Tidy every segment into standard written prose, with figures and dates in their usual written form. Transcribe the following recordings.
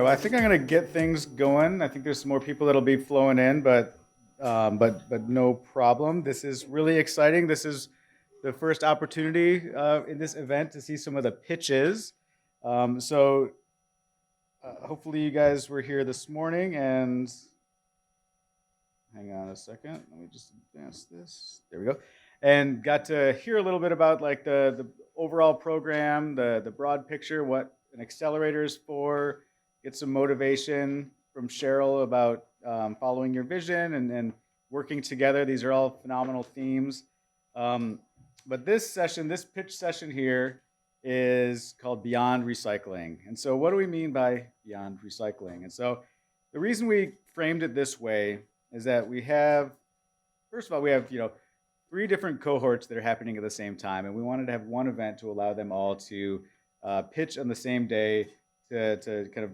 Well, I think I'm going to get things going. I think there's some more people that'll be flowing in, but no problem. This is really exciting. This is the first opportunity in this event to see some of the pitches. Hopefully you guys were here this morning, and hang on a second. Let me just advance this. There we go. And got to hear a little bit about like the overall program, the broad picture, what an accelerator is for. Get some motivation from Cheryl about following your vision and working together. These are all phenomenal themes. But this pitch session here is called Beyond Recycling. And so what do we mean by Beyond Recycling? And so the reason we framed it this way is that we have 3 different cohorts that are happening at the same time. And we wanted to have one event to allow them all to pitch on the same day to kind of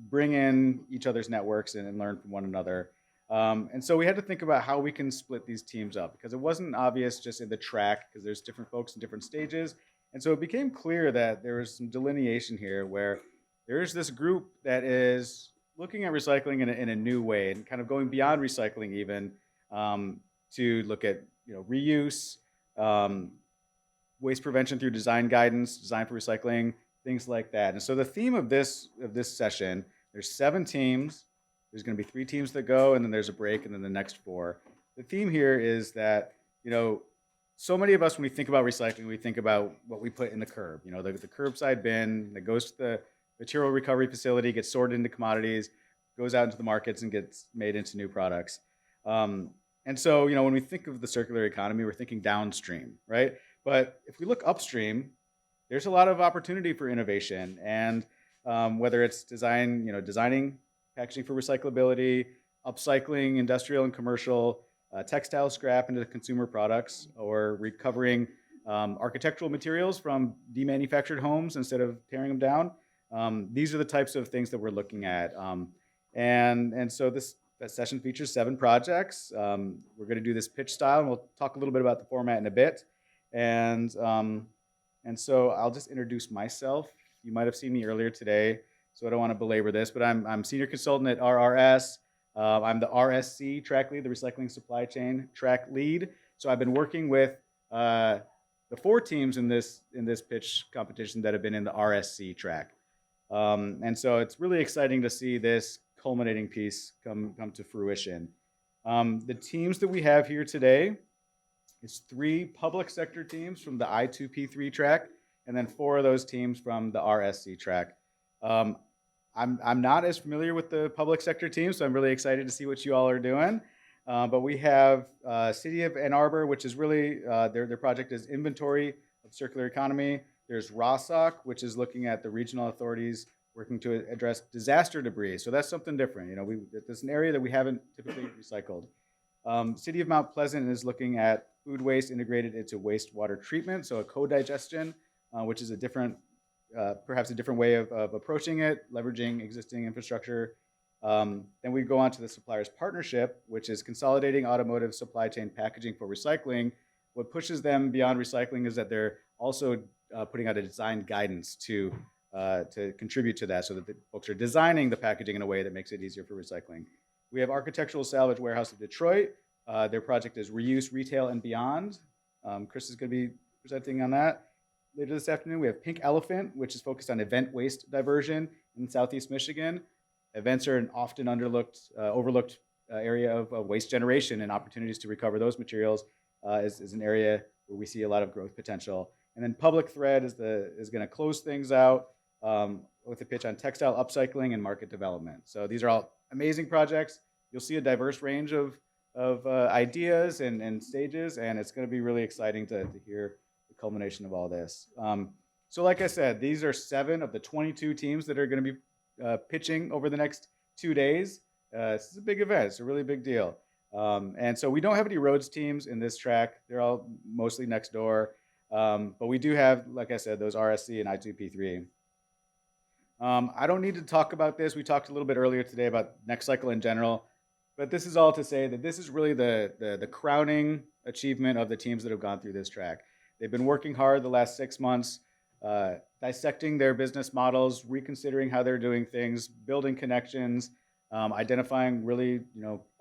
bring in each other's networks and learn from one another. And so we had to think about how we can split these teams up, because it wasn't obvious just in the track, because there's different folks in different stages. And so it became clear that there was some delineation here where there's this group that is looking at recycling in a new way and kind of going beyond recycling even to look at reuse, waste prevention through design guidance, design for recycling, things like that. And so the theme of this session, there's 7 teams. There's going to be 3 teams that go, and then there's a break, and then the next 4. The theme here is that, so many of us, when we think about recycling, we think about what we put in the curb. The curbside bin that goes to the material recovery facility, gets sorted into commodities, goes out into the markets, and gets made into new products. And so, when we think of the circular economy, we're thinking downstream, right? But if we look upstream, there's a lot of opportunity for innovation, and whether it's designing packaging for recyclability, upcycling industrial and commercial, textile scrap into consumer products, or recovering architectural materials from demanufactured homes instead of tearing them down. These are the types of things that we're looking at. And so that session features 7 projects. We're going to do this pitch style, and we'll talk a little bit about the format in a bit. And so I'll just introduce myself. You might have seen me earlier today, so I don't want to belabor this, but I'm senior consultant at RRS. I'm the RSC track lead, the Recycling Supply Chain track lead. So I've been working with the 4 teams in this pitch competition that have been in the RSC track. And so it's really exciting to see this culminating piece come to fruition. The teams that we have here today is 3 public sector teams from the I2P3 track, and then 4 of those teams from the RSC track. I'm not as familiar with the public sector team, so I'm really excited to see what you all are doing. But we have City of Ann Arbor, which is really, their project is Inventory of Circular Economy. There's RRRASOC, which is looking at the regional authorities working to address disaster debris. So that's something different. It's an area that we haven't typically recycled. City of Mount Pleasant is looking at food waste integrated into wastewater treatment, so a co-digestion, which is perhaps a different way of approaching it, leveraging existing infrastructure. Then we go on to the Suppliers Partnership, which is consolidating automotive supply chain packaging for recycling. What pushes them beyond recycling is that they're also putting out a design guidance to contribute to that, so that the folks are designing the packaging in a way that makes it easier for recycling. We have Architectural Salvage Warehouse of Detroit. Their project is Reuse, Retail, and Beyond. Chris is going to be presenting on that. Later this afternoon, we have Pink Elephant, which is focused on event waste diversion in Southeast Michigan. Events are an often overlooked area of waste generation, and opportunities to recover those materials is an area where we see a lot of growth potential. And then Public Thread is going to close things out with a pitch on textile upcycling and market development. So these are all amazing projects. You'll see a diverse range of ideas and stages, and it's going to be really exciting to hear the culmination of all this. So like I said, these are 7 of the 22 teams that are going to be pitching over the next 2 days. This is a big event. It's a really big deal. And so we don't have any roads teams in this track. They're all mostly next door. But we do have, like I said, those RSC and I2P3. I don't need to talk about this. We talked a little bit earlier today about NextCycle in general. But this is all to say that this is really the crowning achievement of the teams that have gone through this track. They've been working hard the last 6 months dissecting their business models, reconsidering how they're doing things, building connections, identifying really,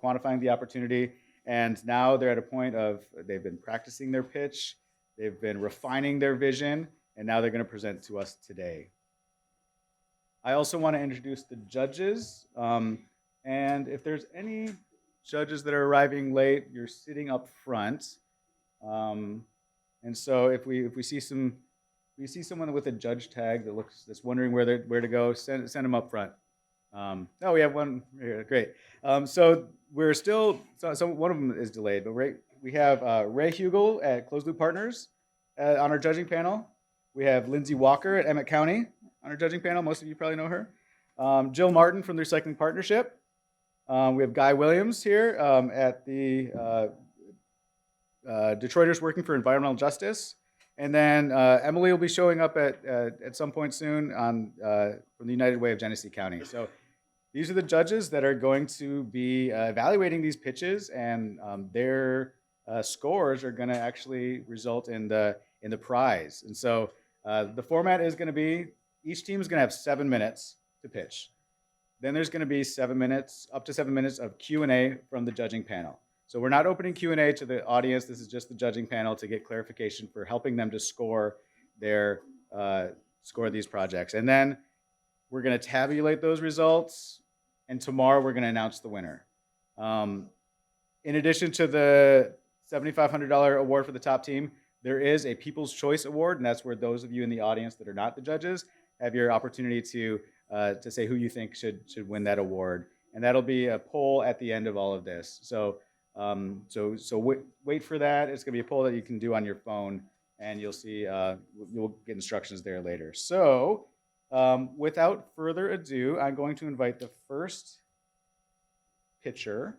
quantifying the opportunity. And now they're at a point of they've been practicing their pitch, they've been refining their vision, and now they're going to present to us today. I also want to introduce the judges. And if there's any judges that are arriving late, you're sitting up front. And so if we see someone with a judge tag that's wondering where to go, send them up front. Oh, we have one here. Great. So we're still so one of them is delayed, but we have Ray Hugel at Closed Loop Partners on our judging panel. We have Lindsay Walker at Emmett County on our judging panel. Most of you probably know her. Jill Martin from the Recycling Partnership. We have Guy Williams here at the Detroiters Working for Environmental Justice. And then Emily will be showing up at some point soon from the United Way of Genesee County. So these are the judges that are going to be evaluating these pitches, and their scores are going to actually result in the prize. And so the format is going to be each team is going to have 7 minutes to pitch. Then there's going to be up to 7 minutes of Q&A from the judging panel. So we're not opening Q&A to the audience. This is just the judging panel to get clarification for helping them to score these projects. And then we're going to tabulate those results, and tomorrow we're going to announce the winner. In addition to the $7,500 award for the top team, there is a People's Choice Award, and that's where those of you in the audience that are not the judges have your opportunity to say who you think should win that award. And that'll be a poll at the end of all of this. So wait for that. It's going to be a poll that you can do on your phone, and you'll see, you'll get instructions there later. So without further ado, I'm going to invite the first pitcher,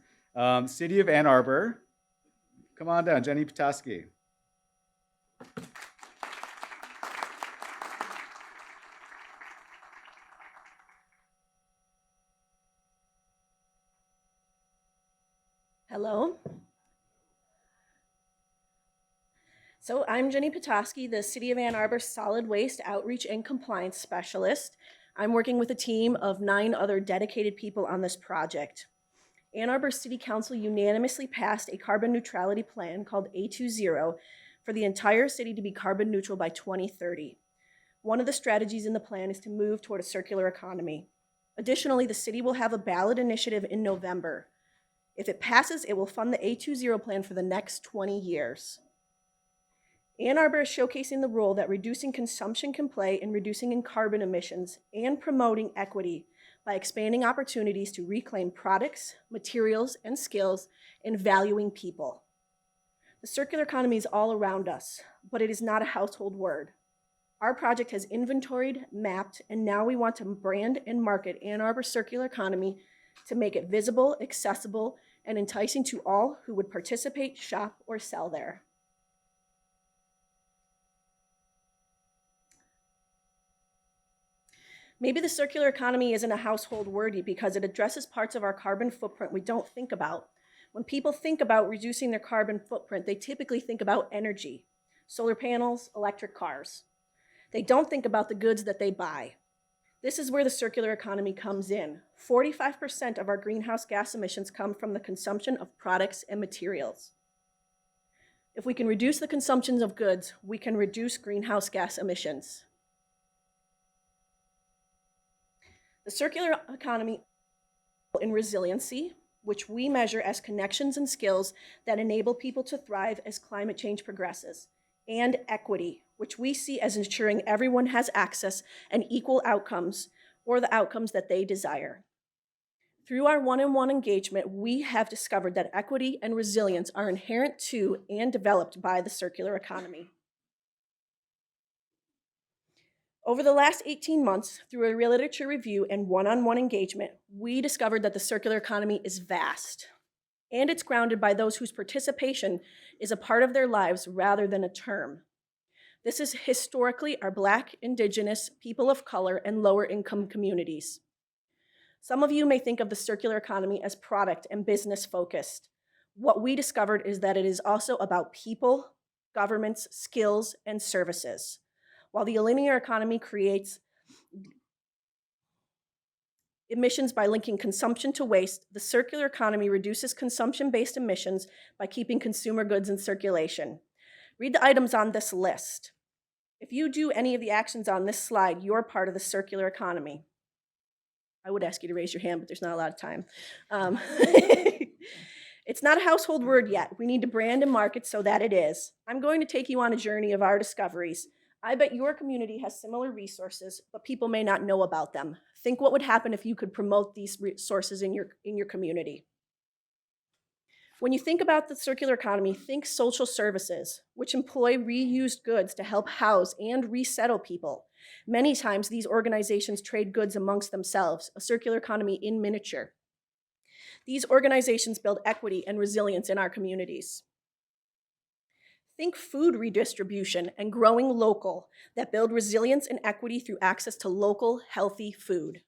City of Ann Arbor. Come on down, Jenny Petoskey. Hello. So I'm Jenny Petoskey, the City of Ann Arbor Solid Waste Outreach and Compliance Specialist. I'm working with a team of 9 other dedicated people on this project. Ann Arbor City Council unanimously passed a carbon neutrality plan called A20 for the entire city to be carbon neutral by 2030. One of the strategies in the plan is to move toward a circular economy. Additionally, the city will have a ballot initiative in November. If it passes, it will fund the A20 plan for the next 20 years. Ann Arbor is showcasing the role that reducing consumption can play in reducing in carbon emissions and promoting equity by expanding opportunities to reclaim products, materials, and skills, and valuing people. The circular economy is all around us, but it is not a household word. Our project has inventoried, mapped, and now we want to brand and market Ann Arbor Circular Economy to make it visible, accessible, and enticing to all who would participate, shop, or sell there. Maybe the circular economy isn't a household word because it addresses parts of our carbon footprint we don't think about. When people think about reducing their carbon footprint, they typically think about energy, solar panels, electric cars. They don't think about the goods that they buy. This is where the circular economy comes in. 45% of our greenhouse gas emissions come from the consumption of products and materials. If we can reduce the consumption of goods, we can reduce greenhouse gas emissions. The circular economy in resiliency, which we measure as connections and skills that enable people to thrive as climate change progresses, and equity, which we see as ensuring everyone has access and equal outcomes, or the outcomes that they desire. Through our one-on-one engagement, we have discovered that equity and resilience are inherent to and developed by the circular economy. Over the last 18 months, through a literature review and one-on-one engagement, we discovered that the circular economy is vast, and it's grounded by those whose participation is a part of their lives rather than a term. This is historically our Black, Indigenous, people of color, and lower income communities. Some of you may think of the circular economy as product and business focused. What we discovered is that it is also about people, governments, skills, and services. While the linear economy creates emissions by linking consumption to waste, the circular economy reduces consumption-based emissions by keeping consumer goods in circulation. Read the items on this list. If you do any of the actions on this slide, you're part of the circular economy. I would ask you to raise your hand, but there's not a lot of time. It's not a household word yet. We need to brand and market so that it is. I'm going to take you on a journey of our discoveries. I bet your community has similar resources, but people may not know about them. Think what would happen if you could promote these resources in your community. When you think about the circular economy, think social services, which employ reused goods to help house and resettle people. Many times, these organizations trade goods amongst themselves, a circular economy in miniature. These organizations build equity and resilience in our communities. Think food redistribution and growing local that build resilience and equity through access to local, healthy food.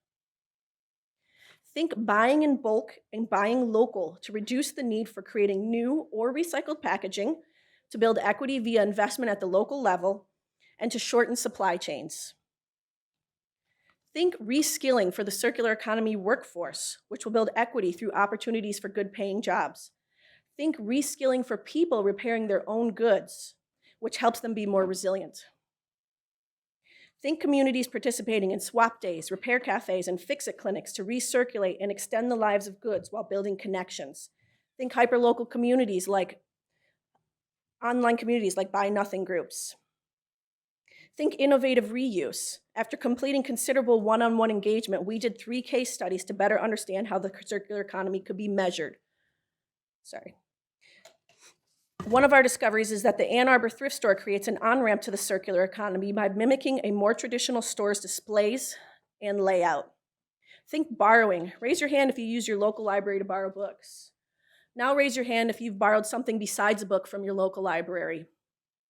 Think buying in bulk and buying local to reduce the need for creating new or recycled packaging, to build equity via investment at the local level, and to shorten supply chains. Think reskilling for the circular economy workforce, which will build equity through opportunities for good paying jobs. Think reskilling for people repairing their own goods, which helps them be more resilient. Think communities participating in swap days, repair cafes, and fix-it clinics to recirculate and extend the lives of goods while building connections. Think hyperlocal communities like online communities like Buy Nothing groups. Think innovative reuse. After completing considerable one-on-one engagement, we did 3 case studies to better understand how the circular economy could be measured. One of our discoveries is that the Ann Arbor thrift store creates an on-ramp to the circular economy by mimicking a more traditional store's displays and layout. Think borrowing. Raise your hand if you use your local library to borrow books. Now raise your hand if you've borrowed something besides a book from your local library.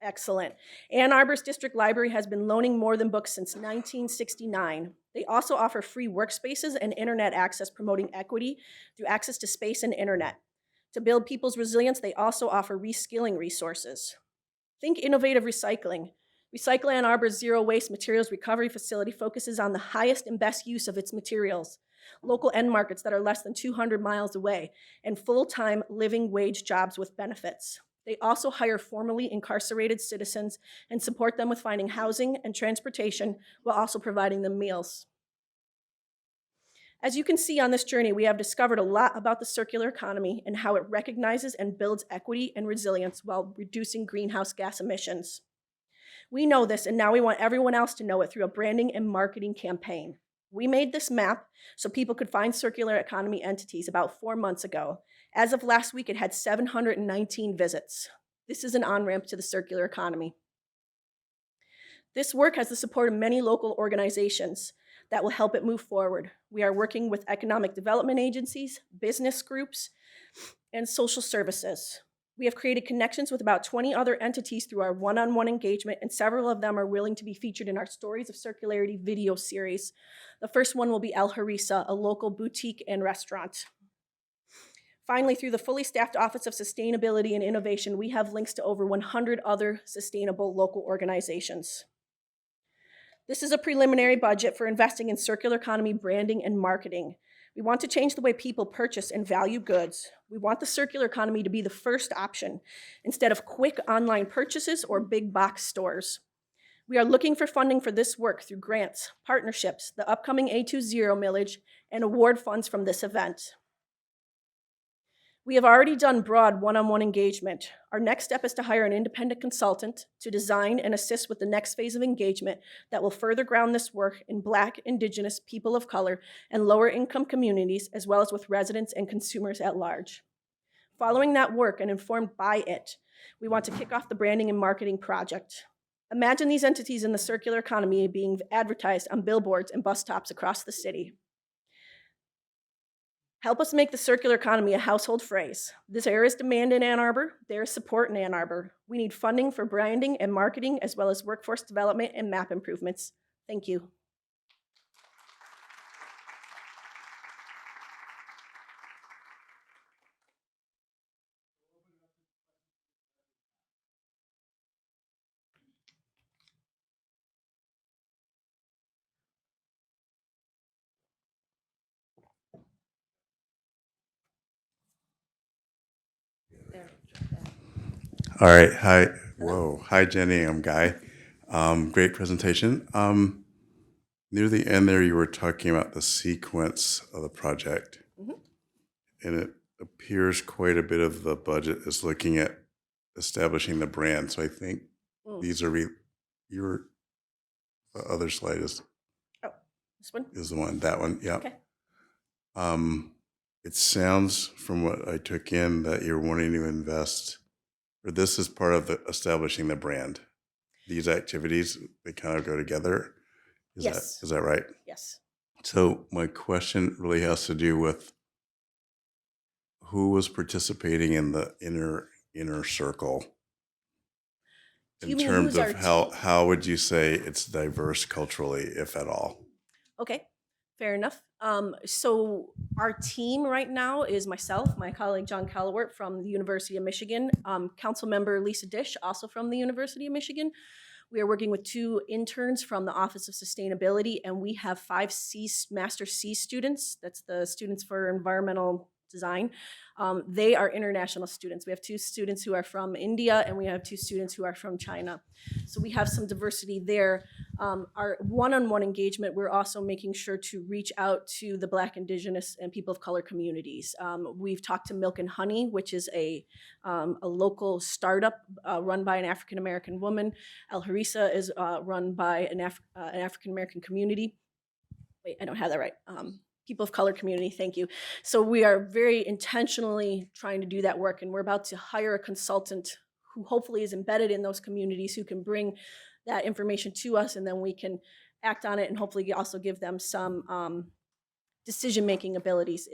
Excellent. Ann Arbor's district library has been loaning more than books since 1969. They also offer free workspaces and internet access, promoting equity through access to space and internet. To build people's resilience, they also offer reskilling resources. Think innovative recycling. Recycle Ann Arbor's zero waste materials recovery facility focuses on the highest and best use of its materials, local end markets that are less than 200 miles away, and full-time living wage jobs with benefits. They also hire formerly incarcerated citizens and support them with finding housing and transportation while also providing them meals. As you can see on this journey, we have discovered a lot about the circular economy and how it recognizes and builds equity and resilience while reducing greenhouse gas emissions. We know this, and now we want everyone else to know it through a branding and marketing campaign. We made this map so people could find circular economy entities about 4 months ago. As of last week, it had 719 visits. This is an on-ramp to the circular economy. This work has the support of many local organizations that will help it move forward. We are working with economic development agencies, business groups, and social services. We have created connections with about 20 other entities through our one-on-one engagement, and several of them are willing to be featured in our Stories of Circularity video series. The first one will be El Harissa, a local boutique and restaurant. Finally, through the fully staffed Office of Sustainability and Innovation, we have links to over 100 other sustainable local organizations. This is a preliminary budget for investing in circular economy branding and marketing. We want to change the way people purchase and value goods. We want the circular economy to be the first option instead of quick online purchases or big box stores. We are looking for funding for this work through grants, partnerships, the upcoming A20 millage, and award funds from this event. We have already done broad one-on-one engagement. Our next step is to hire an independent consultant to design and assist with the next phase of engagement that will further ground this work in Black, Indigenous, people of color, and lower income communities, as well as with residents and consumers at large. Following that work and informed by it, we want to kick off the branding and marketing project. Imagine these entities in the circular economy being advertised on billboards and bus stops across the city. Help us make the circular economy a household phrase. There is demand in Ann Arbor, there is support in Ann Arbor. We need funding for branding and marketing, as well as workforce development and map improvements. Thank you. All right. Hi. Whoa. Hi, Jenny. I'm Guy. Great presentation. Near the end there, you were talking about the sequence of the project, Mhm. and it appears quite a bit of the budget is looking at establishing the brand. So I think Mm. these are your the other slide Oh, this one? is the one. That one. Yeah. Okay. It sounds from what I took in that you're wanting to invest, or this is part of the establishing the brand. These activities, they kind of go together. Yes. Is that right? Yes. So my question really has to do with who was participating in the inner circle Do in you mean terms who's our of team? how would you say it's diverse culturally, if at all? Okay, fair enough. So our team right now is myself, my colleague John Callowart from the University of Michigan, Council Member Lisa Dish, also from the University of Michigan. We are working with 2 interns from the Office of Sustainability, and we have 5 Master C students. That's the students for environmental design. They are international students. We have 2 students who are from India, and we have 2 students who are from China. So we have some diversity there. Our one-on-one engagement, we're also making sure to reach out to the Black, Indigenous, and people of color communities. We've talked to Milk and Honey, which is a local startup run by an African-American woman. El Harissa is run by an African-American community. Wait, I don't have that right. People of color community, thank you. So we are very intentionally trying to do that work, and we're about to hire a consultant who hopefully is embedded in those communities who can bring that information to us, and then we can act on it and hopefully also give them some decision-making abilities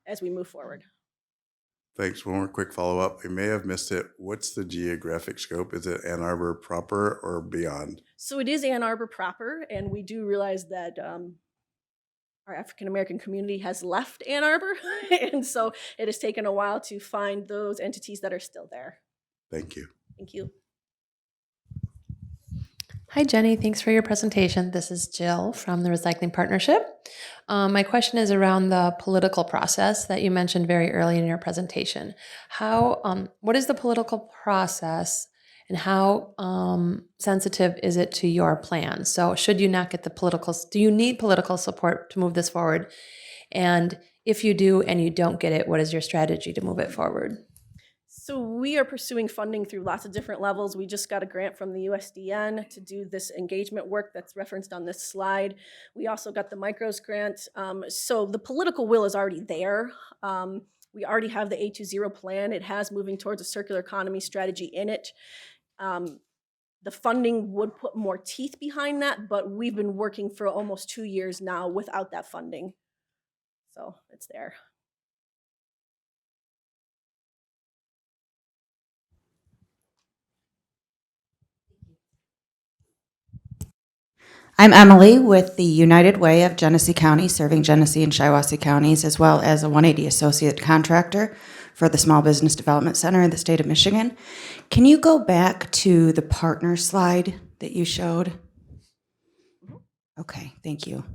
as we move forward. Thanks. One more quick follow-up. I may have missed it. What's the geographic scope? Is it Ann Arbor proper or beyond? So it is Ann Arbor proper, and we do realize that our African-American community has left Ann Arbor, and so it has taken a while to find those entities that are still there. Thank you. Thank you. Hi, Jenny. Thanks for your presentation. This is Jill from the Recycling Partnership. My question is around the political process that you mentioned very early in your presentation. What is the political process and how sensitive is it to your plan? So should you not get do you need political support to move this forward? And if you do and you don't get it, what is your strategy to move it forward? So we are pursuing funding through lots of different levels. We just got a grant from the USDN to do this engagement work that's referenced on this slide. We also got the Micros grant. So the political will is already there. We already have the A20 plan. It has moving towards a circular economy strategy in it. The funding would put more teeth behind that, but we've been working for almost 2 years now without that funding. So it's there. I'm Emily with the United Way of Genesee County, serving Genesee and Shiawassee counties, as well as a 180 associate contractor for the Small Business Development Center in the state of Michigan. Can you go back to the partner slide that you showed? Okay, thank you.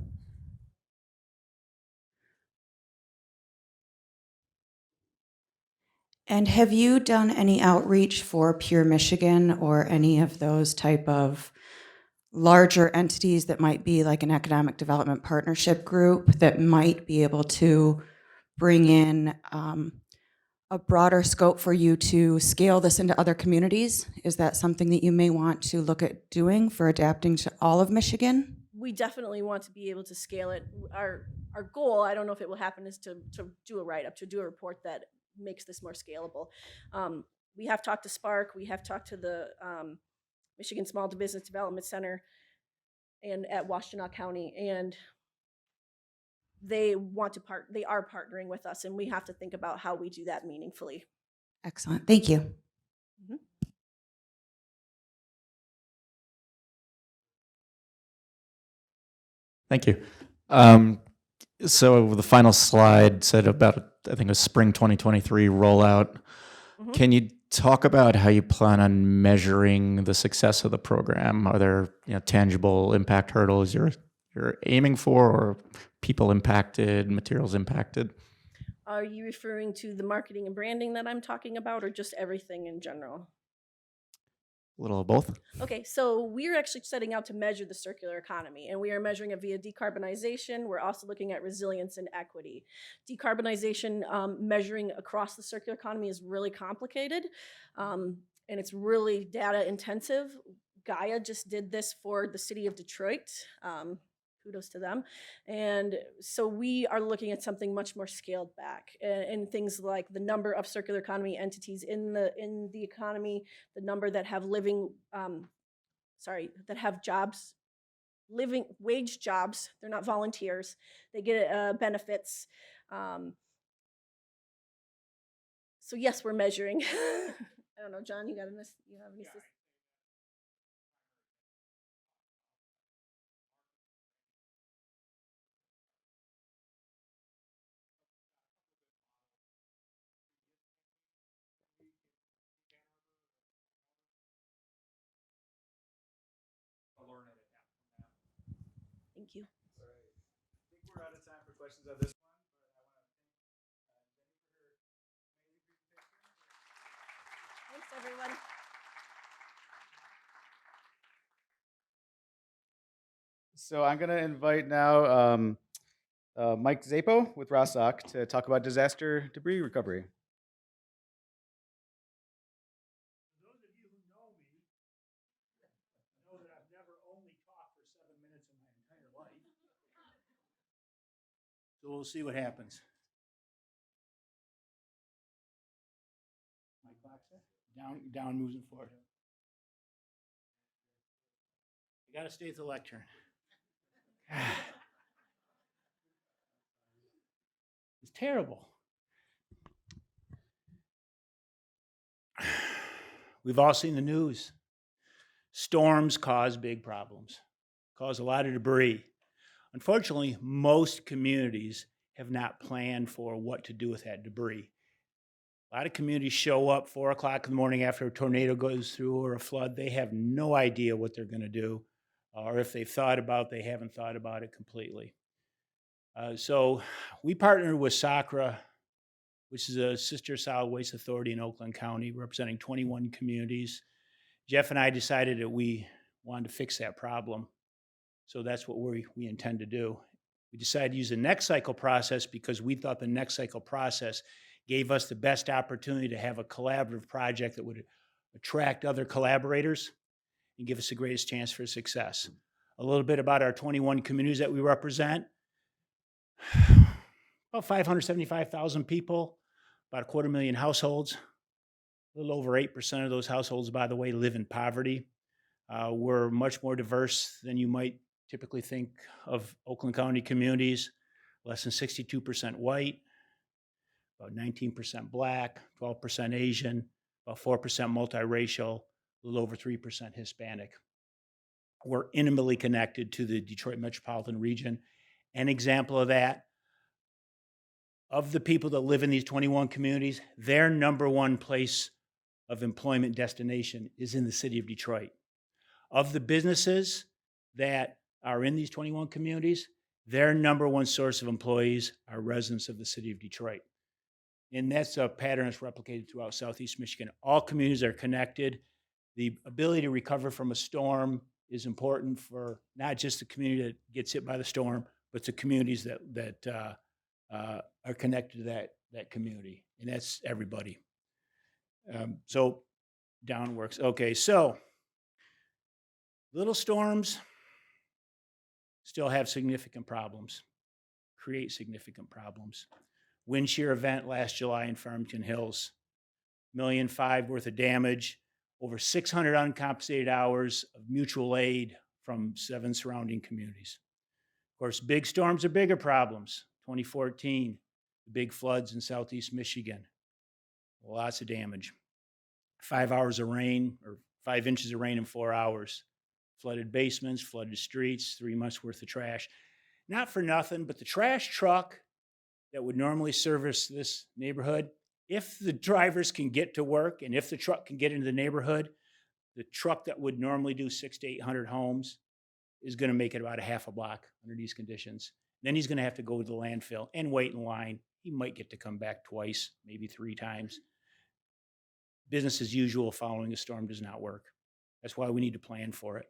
And have you done any outreach for Pure Michigan or any of those type of larger entities that might be like an economic development partnership group that might be able to bring in a broader scope for you to scale this into other communities? Is that something that you may want to look at doing for adapting to all of Michigan? We definitely want to be able to scale it. Our goal, I don't know if it will happen, is to do a write-up, to do a report that makes this more scalable. We have talked to Spark, we have talked to the Michigan Small Business Development Center and at Washtenaw County, and they are partnering with us, and we have to think about how we do that meaningfully. Excellent, thank you. Mm-hmm. Thank you. So the final slide said about, I think it was spring 2023 rollout. Mm-hmm. Can you talk about how you plan on measuring the success of the program? Are there tangible impact hurdles you're aiming for, or people impacted, materials impacted? Are you referring to the marketing and branding that I'm talking about, or just everything in general? A little of both. Okay, so we're actually setting out to measure the circular economy, and we are measuring it via decarbonization. We're also looking at resilience and equity. Decarbonization, measuring across the circular economy is really complicated, and it's really data intensive. Gaia just did this for the city of Detroit. Kudos to them. And so we are looking at something much more scaled back, and things like the number of circular economy entities in the economy, the number that have that have jobs, living wage jobs. They're not volunteers. They get benefits. So yes, we're measuring. I don't know, John, you have any? Thank you. All right. I think we're out of time for questions on this one, but I want to thank Jenny for her amazing presentation. Thanks, everyone. So I'm going to invite now Mike Zapo with RRRASOC to talk about disaster debris recovery. Those of you who know me know that I've never only talked for 7 minutes in my entire life. So we'll see what happens. My clock's there? Down, moving forward. I gotta stay at the lectern. It's terrible. We've all seen the news. Storms cause big problems, cause a lot of debris. Unfortunately, most communities have not planned for what to do with that debris. A lot of communities show up 4 o'clock in the morning after a tornado goes through or a flood. They have no idea what they're going to do, or if they've thought about it, they haven't thought about it completely. So we partnered with SACRA, which is a sister solid waste authority in Oakland County, representing 21 communities. Jeff and I decided that we wanted to fix that problem. So that's what we intend to do. We decided to use the NextCycle process because we thought the NextCycle process gave us the best opportunity to have a collaborative project that would attract other collaborators and give us the greatest chance for success. A little bit about our 21 communities that we represent. About 575,000 people, about 250,000 households. A little over 8% of those households, by the way, live in poverty. We're much more diverse than you might typically think of Oakland County communities. Less than 62% white, about 19% black, 12% Asian, about 4% multiracial, a little over 3% Hispanic. We're intimately connected to the Detroit metropolitan region. An example of that, of the people that live in these 21 communities, their number one place of employment destination is in the city of Detroit. Of the businesses that are in these 21 communities, their number one source of employees are residents of the city of Detroit. And that's a pattern that's replicated throughout Southeast Michigan. All communities are connected. The ability to recover from a storm is important for not just the community that gets hit by the storm, but the communities that are connected to that community. And that's everybody. So down works. Okay, so little storms still have significant problems, create significant problems. Wind shear event last July in Farmington Hills, $1.5 million worth of damage, over 600 uncompensated hours of mutual aid from 7 surrounding communities. Of course, big storms are bigger problems. 2014, the big floods in Southeast Michigan, lots of damage. 5 hours of rain, or 5 inches of rain in 4 hours. Flooded basements, flooded streets, 3 months worth of trash. Not for nothing, but the trash truck that would normally service this neighborhood, if the drivers can get to work and if the truck can get into the neighborhood, the truck that would normally do 600 to 800 homes is going to make it about a half a block under these conditions. Then he's going to have to go to the landfill and wait in line. He might get to come back twice, maybe 3 times. Business as usual following a storm does not work. That's why we need to plan for it.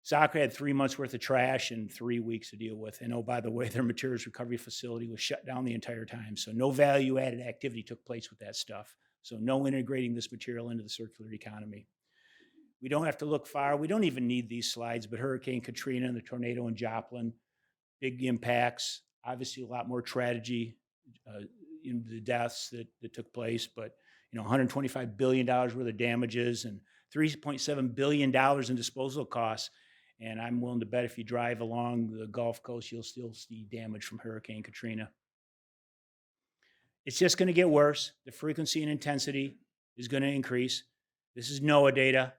Soccer had 3 months worth of trash and 3 weeks to deal with. And oh, by the way, their materials recovery facility was shut down the entire time. So no value added activity took place with that stuff. So no integrating this material into the circular economy. We don't have to look far. We don't even need these slides, but Hurricane Katrina and the tornado in Joplin, big impacts, obviously a lot more tragedy in the deaths that took place, but $125 billion worth of damages and $3.7 billion in disposal costs. And I'm willing to bet if you drive along the Gulf Coast, you'll still see damage from Hurricane Katrina. It's just going to get worse. The frequency and intensity is going to increase. This is NOAA data.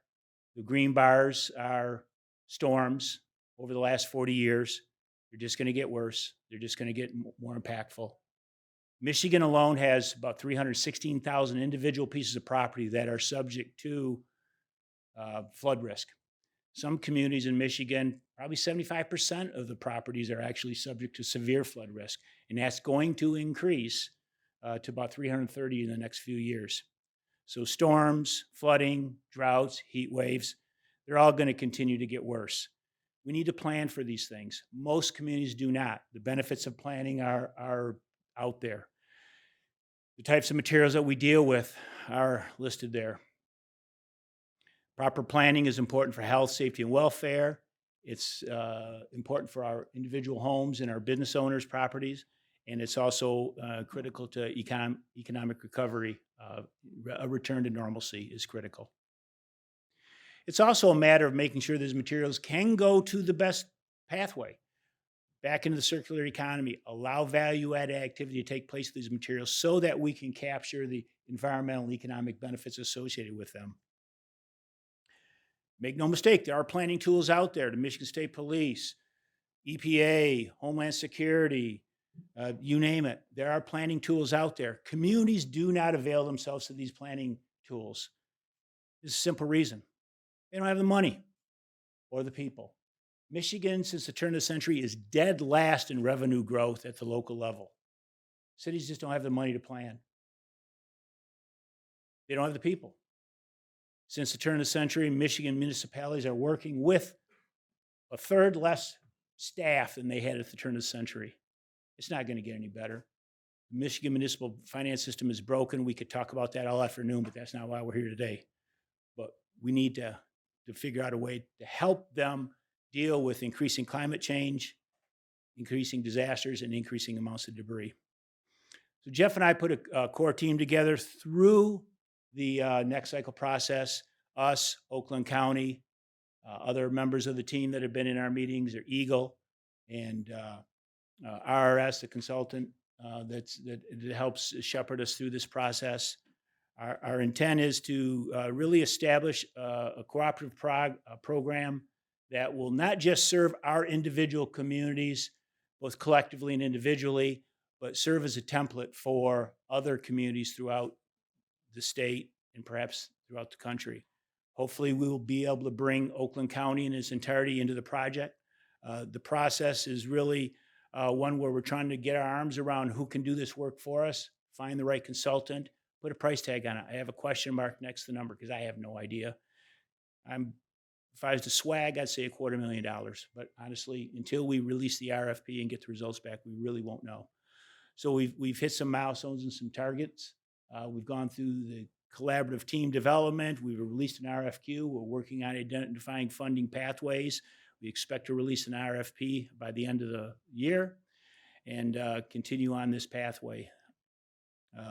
The green bars are storms over the last 40 years. They're just going to get worse. They're just going to get more impactful. Michigan alone has about 316,000 individual pieces of property that are subject to flood risk. Some communities in Michigan, probably 75% of the properties are actually subject to severe flood risk, and that's going to increase to about 330 in the next few years. So storms, flooding, droughts, heat waves, they're all going to continue to get worse. We need to plan for these things. Most communities do not. The benefits of planning are out there. The types of materials that we deal with are listed there. Proper planning is important for health, safety, and welfare. It's important for our individual homes and our business owners' properties, and it's also critical to economic recovery. A return to normalcy is critical. It's also a matter of making sure these materials can go to the best pathway back into the circular economy, allow value-added activity to take place with these materials so that we can capture the environmental and economic benefits associated with them. Make no mistake, there are planning tools out there. The Michigan State Police, EPA, Homeland Security, you name it. There are planning tools out there. Communities do not avail themselves of these planning tools. There's a simple reason. They don't have the money or the people. Michigan, since the turn of the century, is dead last in revenue growth at the local level. Cities just don't have the money to plan. They don't have the people. Since the turn of the century, Michigan municipalities are working with a third less staff than they had at the turn of the century. It's not going to get any better. The Michigan municipal finance system is broken. We could talk about that all afternoon, but that's not why we're here today. But we need to figure out a way to help them deal with increasing climate change, increasing disasters, and increasing amounts of debris. So Jeff and I put a core team together through the NextCycle process, us, Oakland County, other members of the team that have been in our meetings are Eagle and RRS, the consultant that helps shepherd us through this process. Our intent is to really establish a cooperative program that will not just serve our individual communities, both collectively and individually, but serve as a template for other communities throughout the state and perhaps throughout the country. Hopefully we will be able to bring Oakland County in its entirety into the project. The process is really one where we're trying to get our arms around who can do this work for us, find the right consultant, put a price tag on it. I have a question mark next to the number because I have no idea. If I was to swag, I'd say $250,000. But honestly, until we release the RFP and get the results back, we really won't know. So we've hit some milestones and some targets. We've gone through the collaborative team development. We've released an RFQ. We're working on identifying funding pathways. We expect to release an RFP by the end of the year and continue on this pathway.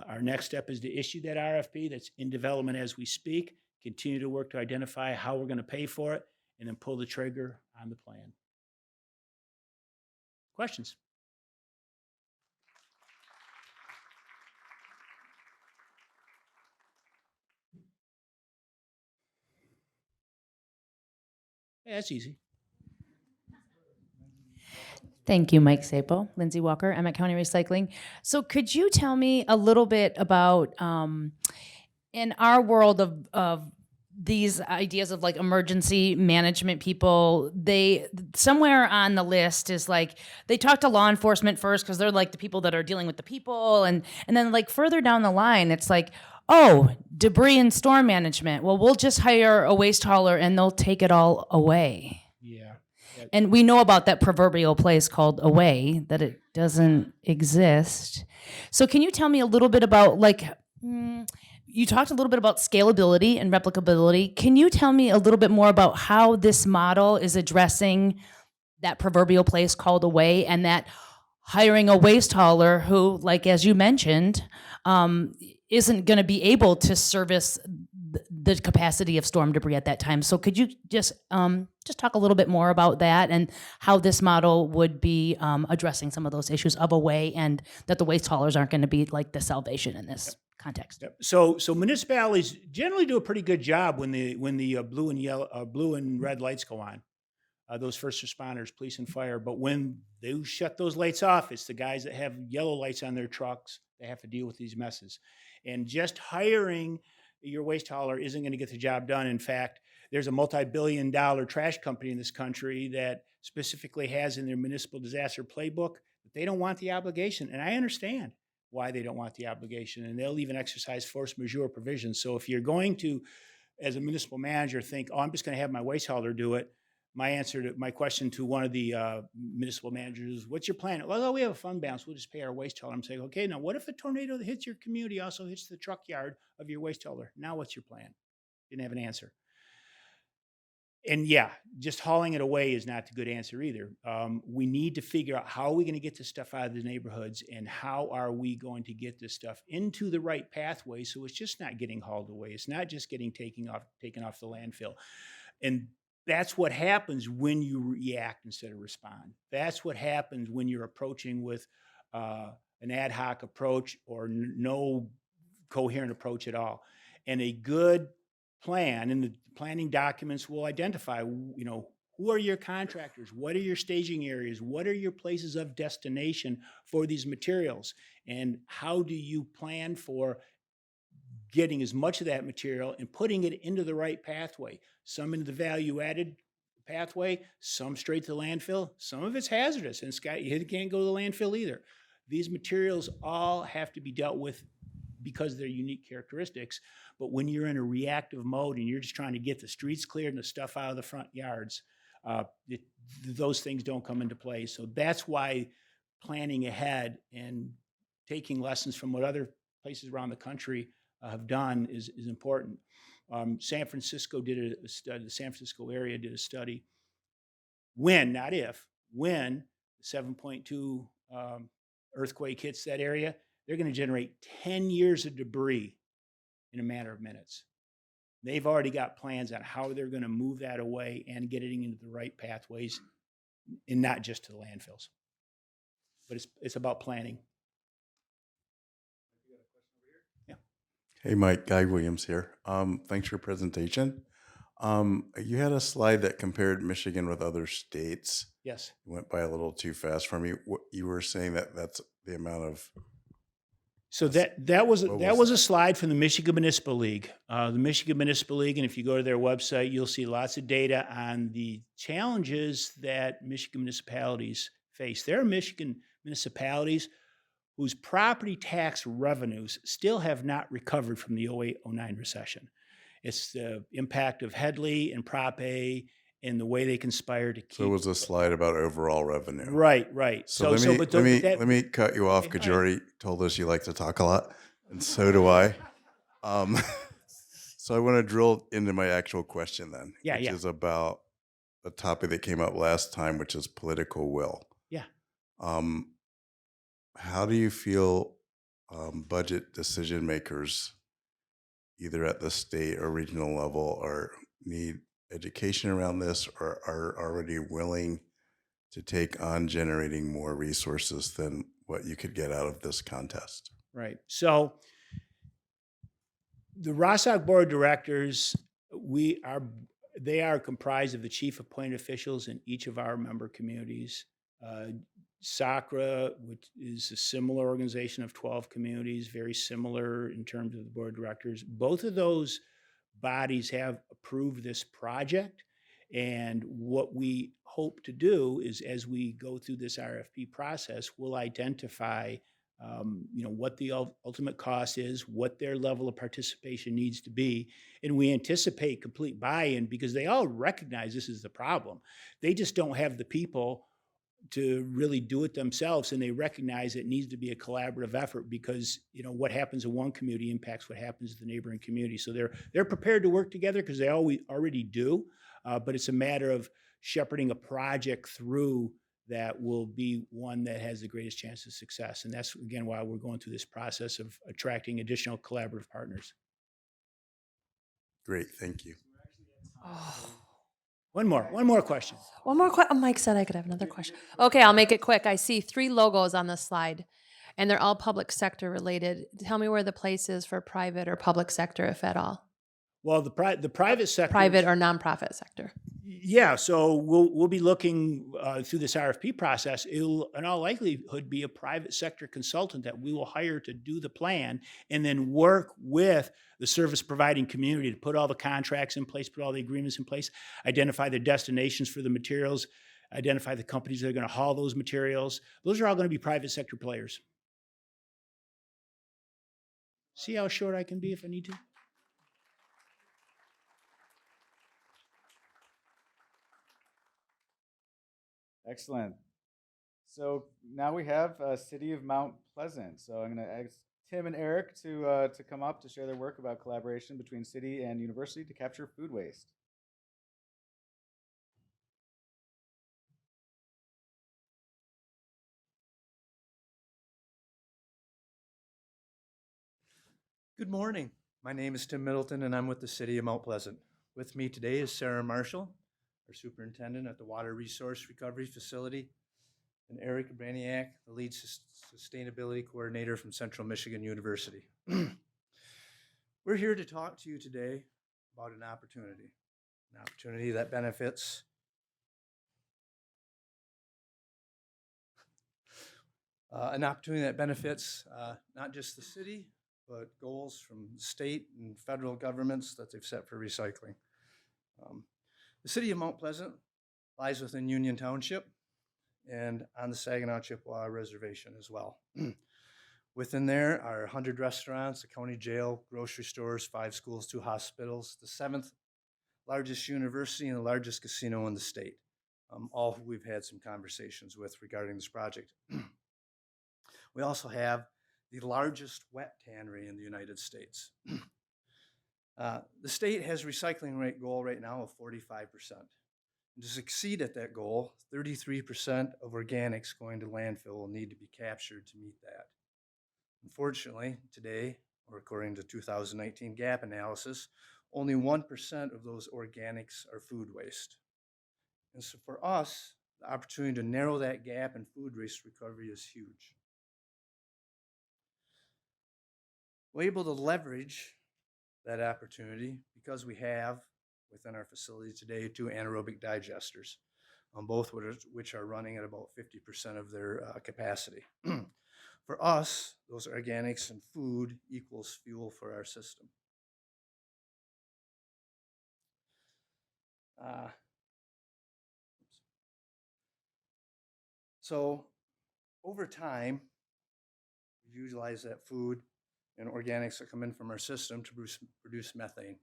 Our next step is to issue that RFP that's in development as we speak, continue to work to identify how we're going to pay for it, and then pull the trigger on the plan. Questions? Yeah, that's easy. Thank you, Mike Sapo. Lindsay Walker, Emmett County Recycling. So could you tell me a little bit about, in our world of these ideas of like emergency management people, they somewhere on the list is like, they talk to law enforcement first because they're like the people that are dealing with the people. And then like further down the line, it's like, oh, debris and storm management. Well, we'll just hire a waste hauler and they'll take it all away. Yeah. And we know about that proverbial place called away, that it doesn't exist. So can you tell me a little bit about, like, you talked a little bit about scalability and replicability. Can you tell me a little bit more about how this model is addressing that proverbial place called away, and that hiring a waste hauler who, like, as you mentioned, isn't going to be able to service the capacity of storm debris at that time. So could you just talk a little bit more about that and how this model would be addressing some of those issues of away, and that the waste haulers aren't going to be like the salvation in this context? Yep. So municipalities generally do a pretty good job when the blue and red lights go on. Those first responders, police and fire. But when they shut those lights off, it's the guys that have yellow lights on their trucks that have to deal with these messes. And just hiring your waste hauler isn't going to get the job done. In fact, there's a multi-billion-dollar trash company in this country that specifically has in their municipal disaster playbook that they don't want the obligation. And I understand why they don't want the obligation. And they'll even exercise force majeure provisions. So if you're going to, as a municipal manager, think, oh, I'm just going to have my waste hauler do it, my question to one of the municipal managers is, what's your plan? Well, we have a fund balance. We'll just pay our waste hauler. I'm saying, okay, now what if a tornado that hits your community also hits the truck yard of your waste hauler? Now what's your plan? Didn't have an answer. And yeah, just hauling it away is not the good answer either. We need to figure out how are we going to get this stuff out of the neighborhoods, and how are we going to get this stuff into the right pathway so it's just not getting hauled away. It's not just getting taken off the landfill. And that's what happens when you react instead of respond. That's what happens when you're approaching with an ad hoc approach or no coherent approach at all. And a good plan, and the planning documents will identify, who are your contractors? What are your staging areas? What are your places of destination for these materials? And how do you plan for getting as much of that material and putting it into the right pathway? Some into the value-added pathway, some straight to the landfill. Some of it's hazardous, and it can't go to the landfill either. These materials all have to be dealt with because of their unique characteristics. But when you're in a reactive mode and you're just trying to get the streets cleared and the stuff out of the front yards, those things don't come into play. So that's why planning ahead and taking lessons from what other places around the country have done is important. San Francisco did a study, the San Francisco area did a study. When, not if, when the 7.2 earthquake hits that area, they're going to generate 10 years of debris in a matter of minutes. They've already got plans on how they're going to move that away and get it into the right pathways, and not just to the landfills. But it's about planning. Hey, Mike, Guy Williams here. Thanks for your presentation. You had a slide that compared Michigan with other states. Yes. It went by a little too fast for me. You were saying that that's the amount of... So that was a slide from the Michigan Municipal League. The Michigan Municipal League, and if you go to their website, you'll see lots of data on the challenges that Michigan municipalities face. There are Michigan municipalities whose property tax revenues still have not recovered from the 08-09 recession. It's the impact of Headley and Prop A and the way they conspire to keep. So it was a slide about overall revenue. Right. So let me cut you off, because you already told us you like to talk a lot, and so do I. So I want to drill into my actual question then, which is about a topic that came up last time, which is political will. Yeah. How do you feel budget decision makers, either at the state or regional level, need education around this, or are already willing to take on generating more resources than what you could get out of this contest? Right. So the RRRASOC board of directors, they are comprised of the chief appointed officials in each of our member communities. SACRA, which is a similar organization of 12 communities, very similar in terms of the board of directors. Both of those bodies have approved this project. And what we hope to do is, as we go through this RFP process, we'll identify what the ultimate cost is, what their level of participation needs to be. And we anticipate complete buy-in because they all recognize this is the problem. They just don't have the people to really do it themselves, and they recognize it needs to be a collaborative effort because what happens in one community impacts what happens in the neighboring community. So they're prepared to work together because they already do, but it's a matter of shepherding a project through that will be one that has the greatest chance of success. And that's, again, why we're going through this process of attracting additional collaborative partners. Great, thank you. One more question. One more question. Mike said I could have another question. Okay, I'll make it quick. I see 3 logos on the slide, and they're all public sector related. Tell me where the place is for private or public sector, if at all. Well, the private sector, Private or nonprofit sector. yeah. So we'll be looking through this RFP process. It'll, in all likelihood, be a private sector consultant that we will hire to do the plan, and then work with the service providing community to put all the contracts in place, put all the agreements in place, identify the destinations for the materials, identify the companies that are going to haul those materials. Those are all going to be private sector players. See how short I can be if I need to? Excellent. So now we have City of Mount Pleasant. So I'm going to ask Tim and Eric to come up to share their work about collaboration between city and university to capture food waste. Good morning. My name is Tim Middleton, and I'm with the City of Mount Pleasant. With me today is Sarah Marshall, our superintendent at the Water Resource Recovery Facility, and Eric Braniak, the lead sustainability coordinator from Central Michigan University. We're here to talk to you today about an opportunity that benefits not just the city, but goals from state and federal governments that they've set for recycling. The City of Mount Pleasant lies within Union Township and on the Saginaw Chippewa Reservation as well. Within there are 100 restaurants, a county jail, grocery stores, 5 schools, 2 hospitals, the 7th largest university and the largest casino in the state, all who we've had some conversations with regarding this project. We also have the largest wet tannery in the United States. The state has a recycling rate goal right now of 45%. And to succeed at that goal, 33% of organics going to landfill will need to be captured to meet that. Unfortunately, today, or according to 2019 gap analysis, only 1% of those organics are food waste. And so for us, the opportunity to narrow that gap in food waste recovery is huge. We're able to leverage that opportunity because we have within our facility today 2 anaerobic digesters, both which are running at about 50% of their capacity. For us, those organics and food equals fuel for our system. So over time, we utilize that food and organics that come in from our system to produce methane.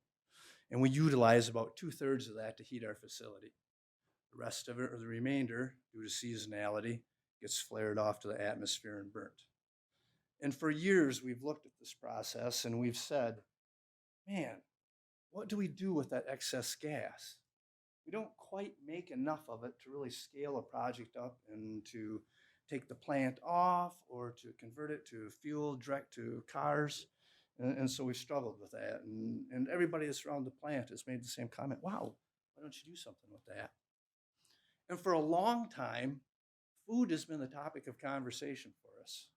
And we utilize about 2/3 of that to heat our facility. The rest of it, or the remainder, due to seasonality, gets flared off to the atmosphere and burnt. And for years, we've looked at this process and we've said, man, what do we do with that excess gas? We don't quite make enough of it to really scale a project up and to take the plant off or to convert it to fuel direct to cars. And so we've struggled with that. And everybody that's around the plant has made the same comment, wow, why don't you do something with that? And for a long time, food has been the topic of conversation for us.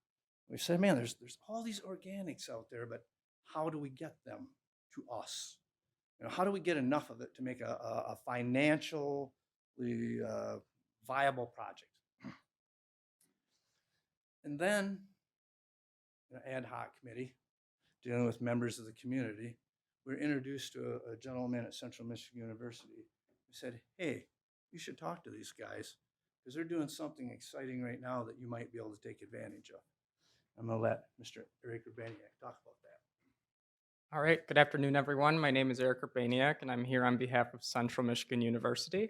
We've said, man, there's all these organics out there, but how do we get them to us? How do we get enough of it to make a financially viable project? And then an ad hoc committee dealing with members of the community, we were introduced to a gentleman at Central Michigan University who said, hey, you should talk to these guys because they're doing something exciting right now that you might be able to take advantage of. I'm going to let Mr. Eric Urbaniak talk about that. All right, good afternoon, everyone. My name is Eric Urbaniak, and I'm here on behalf of Central Michigan University.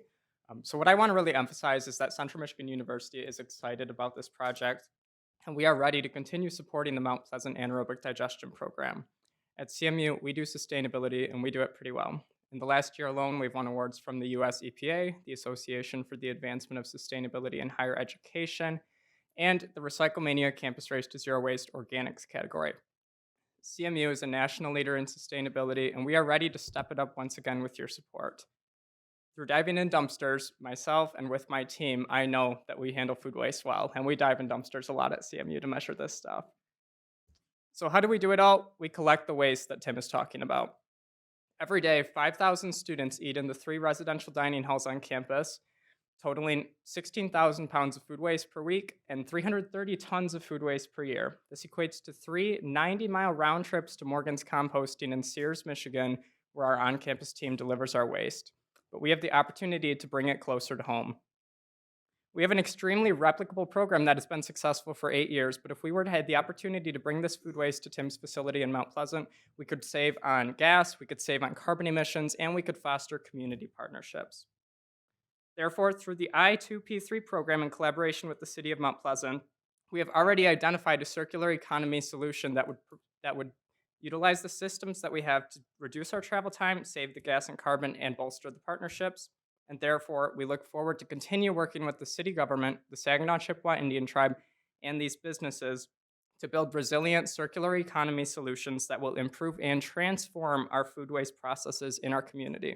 So what I want to really emphasize is that Central Michigan University is excited about this project, and we are ready to continue supporting the Mount Pleasant Anaerobic Digestion Program. At CMU, we do sustainability, and we do it pretty well. In the last year alone, we've won awards from the US EPA, the Association for the Advancement of Sustainability in Higher Education, and the Recyclemania Campus Race to Zero Waste Organics category. CMU is a national leader in sustainability, and we are ready to step it up once again with your support. Through diving in dumpsters, myself and with my team, I know that we handle food waste well, and we dive in dumpsters a lot at CMU to measure this stuff. So how do we do it all? We collect the waste that Tim is talking about. Every day, 5,000 students eat in the 3 residential dining halls on campus, totaling 16,000 pounds of food waste per week and 330 tons of food waste per year. This equates to 3 90-mile round trips to Morgan's Composting in Sears, Michigan, where our on-campus team delivers our waste. But we have the opportunity to bring it closer to home. We have an extremely replicable program that has been successful for 8 years, but if we were to have the opportunity to bring this food waste to Tim's facility in Mount Pleasant, we could save on gas, we could save on carbon emissions, and we could foster community partnerships. Therefore, through the I2P3 program in collaboration with the City of Mount Pleasant, we have already identified a circular economy solution that would utilize the systems that we have to reduce our travel time, save the gas and carbon, and bolster the partnerships. And therefore, we look forward to continue working with the city government, the Saginaw Chippewa Indian Tribe, and these businesses to build resilient circular economy solutions that will improve and transform our food waste processes in our community.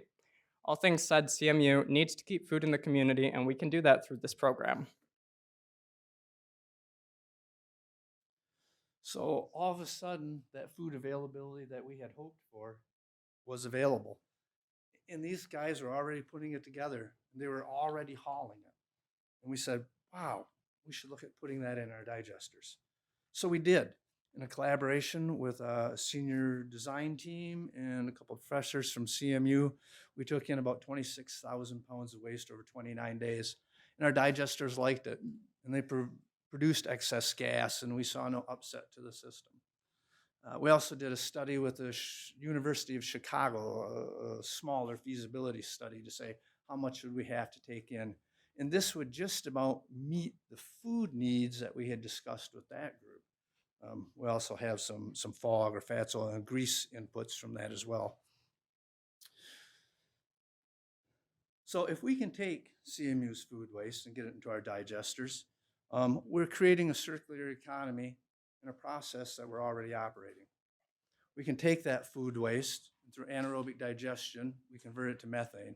All things said, CMU needs to keep food in the community, and we can do that through this program. So all of a sudden, that food availability that we had hoped for was available. And these guys were already putting it together. And they were already hauling it. And we said, wow, we should look at putting that in our digesters. So we did, in a collaboration with a senior design team and a couple of professors from CMU. We took in about 26,000 pounds of waste over 29 days. And our digesters liked it. And they produced excess gas, and we saw no upset to the system. We also did a study with the University of Chicago, a smaller feasibility study to say how much would we have to take in. And this would just about meet the food needs that we had discussed with that group. We also have some fog or fats, oil, and grease inputs from that as well. So if we can take CMU's food waste and get it into our digesters, we're creating a circular economy in a process that we're already operating. We can take that food waste, and through anaerobic digestion, we convert it to methane.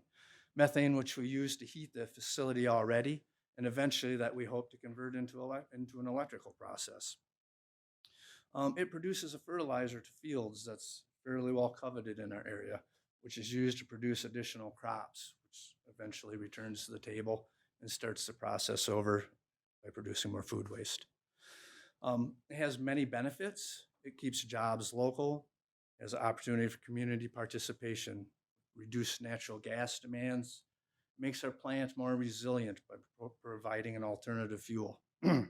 Methane, which we use to heat the facility already, and eventually that we hope to convert into an electrical process. It produces a fertilizer to fields that's fairly well coveted in our area, which is used to produce additional crops, which eventually returns to the table and starts the process over by producing more food waste. It has many benefits. It keeps jobs local, has an opportunity for community participation, reduce natural gas demands, makes our plant more resilient by providing an alternative fuel. It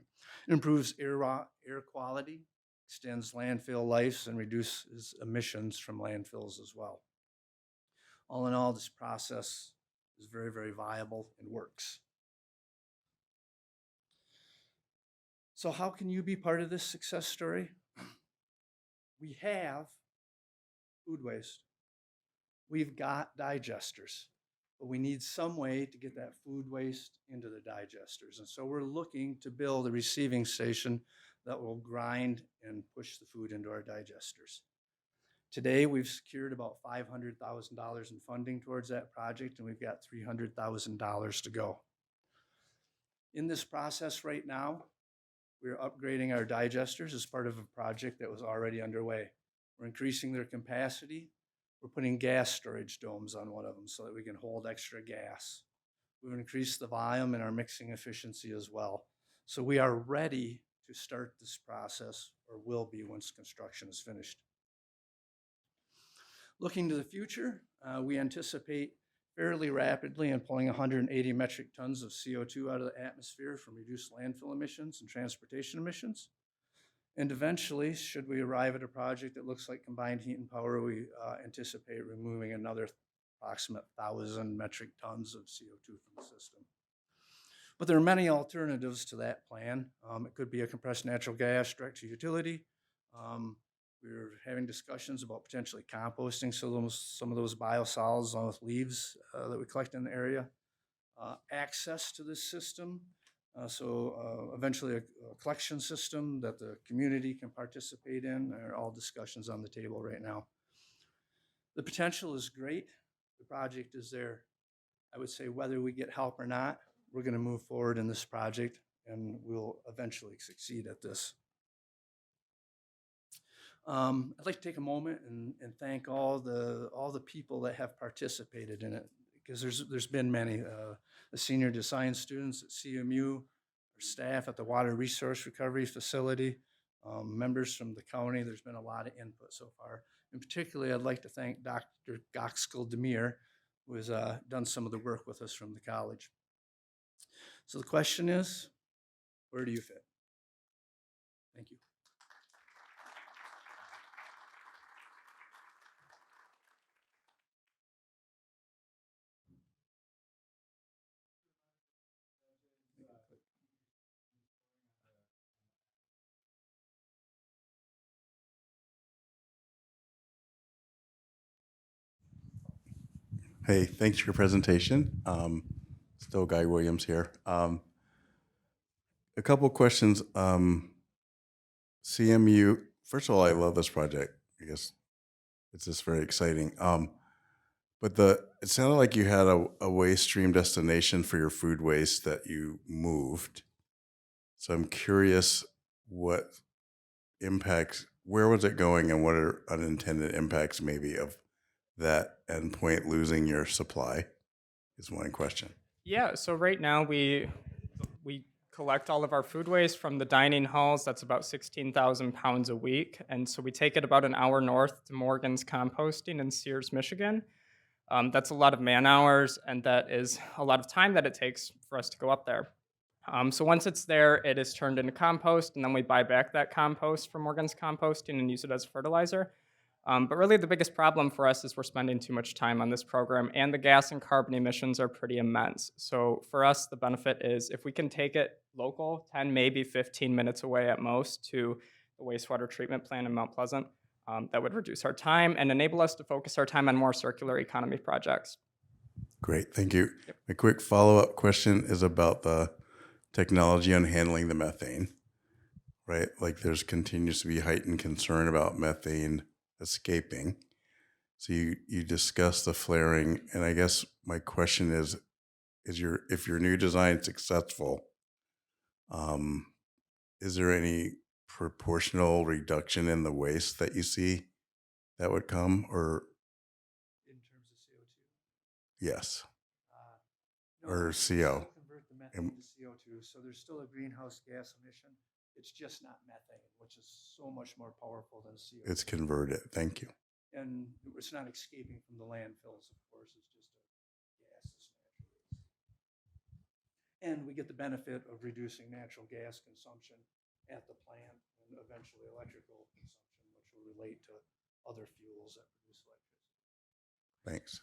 improves air quality, extends landfill lives, and reduces emissions from landfills as well. All in all, this process is very, very viable and works. So how can you be part of this success story? We have food waste. We've got digesters, but we need some way to get that food waste into the digesters. And so we're looking to build a receiving station that will grind and push the food into our digesters. Today, we've secured about $500,000 in funding towards that project, and we've got $300,000 to go. In this process right now, we're upgrading our digesters as part of a project that was already underway. We're increasing their capacity. We're putting gas storage domes on one of them so that we can hold extra gas. We've increased the volume and our mixing efficiency as well. So we are ready to start this process, or will be once construction is finished. Looking to the future, we anticipate fairly rapidly and pulling 180 metric tons of CO2 out of the atmosphere from reduced landfill emissions and transportation emissions. And eventually, should we arrive at a project that looks like combined heat and power, we anticipate removing another approximate 1,000 metric tons of CO2 from the system. But there are many alternatives to that plan. It could be a compressed natural gas direct to utility. We're having discussions about potentially composting some of those biosolids along with leaves that we collect in the area. Access to this system, eventually a collection system that the community can participate in are all discussions on the table right now. The potential is great. The project is there. I would say whether we get help or not, we're going to move forward in this project and we'll eventually succeed at this. I'd like to take a moment and thank all the people that have participated in it, because there's been many. The senior design students at CMU, our staff at the Water Resource Recovery Facility, members from the county. There's been a lot of input so far. And particularly, I'd like to thank Dr. Goxkel-Demir, who has done some of the work with us from the college. So the question is, where do you fit? Thank you. Hey, thanks for your presentation. Still Guy Williams here. A couple of questions. CMU, first of all, I love this project. I guess it's just very exciting. But it sounded like you had a waste stream destination for your food waste that you moved. So I'm curious what impacts, where was it going, and what are unintended impacts maybe of that endpoint losing your supply is one question. Yeah, so right now we collect all of our food waste from the dining halls. That's about 16,000 pounds a week. And so we take it about an hour north to Morgan's Composting in Sears, Michigan. That's a lot of man hours, and that is a lot of time that it takes for us to go up there. So once it's there, it is turned into compost, and then we buy back that compost from Morgan's Composting and use it as fertilizer. But really the biggest problem for us is we're spending too much time on this program, and the gas and carbon emissions are pretty immense. So for us, the benefit is if we can take it local, 10, maybe 15 minutes away at most to the wastewater treatment plant in Mount Pleasant, that would reduce our time and enable us to focus our time on more circular economy projects. Great, thank you. Yep. A quick follow-up question is about the technology on handling the methane, right? Like there's continues to be heightened concern about methane escaping. So you discussed the flaring, and I guess my question is if your new design is successful, is there any proportional reduction in the waste that you see that would come, or In terms of CO2? yes, No, or we CO? still convert the methane And- to CO2, so there's still a greenhouse gas emission. It's just not methane, which is so much more powerful than CO2. It's converted. Thank you. And it's not escaping from the landfills, of course. It's just a gaseous natural gas. And we get the benefit of reducing natural gas consumption at the plant and eventually electrical consumption, which will relate to other fuels that produce electricity. Thanks.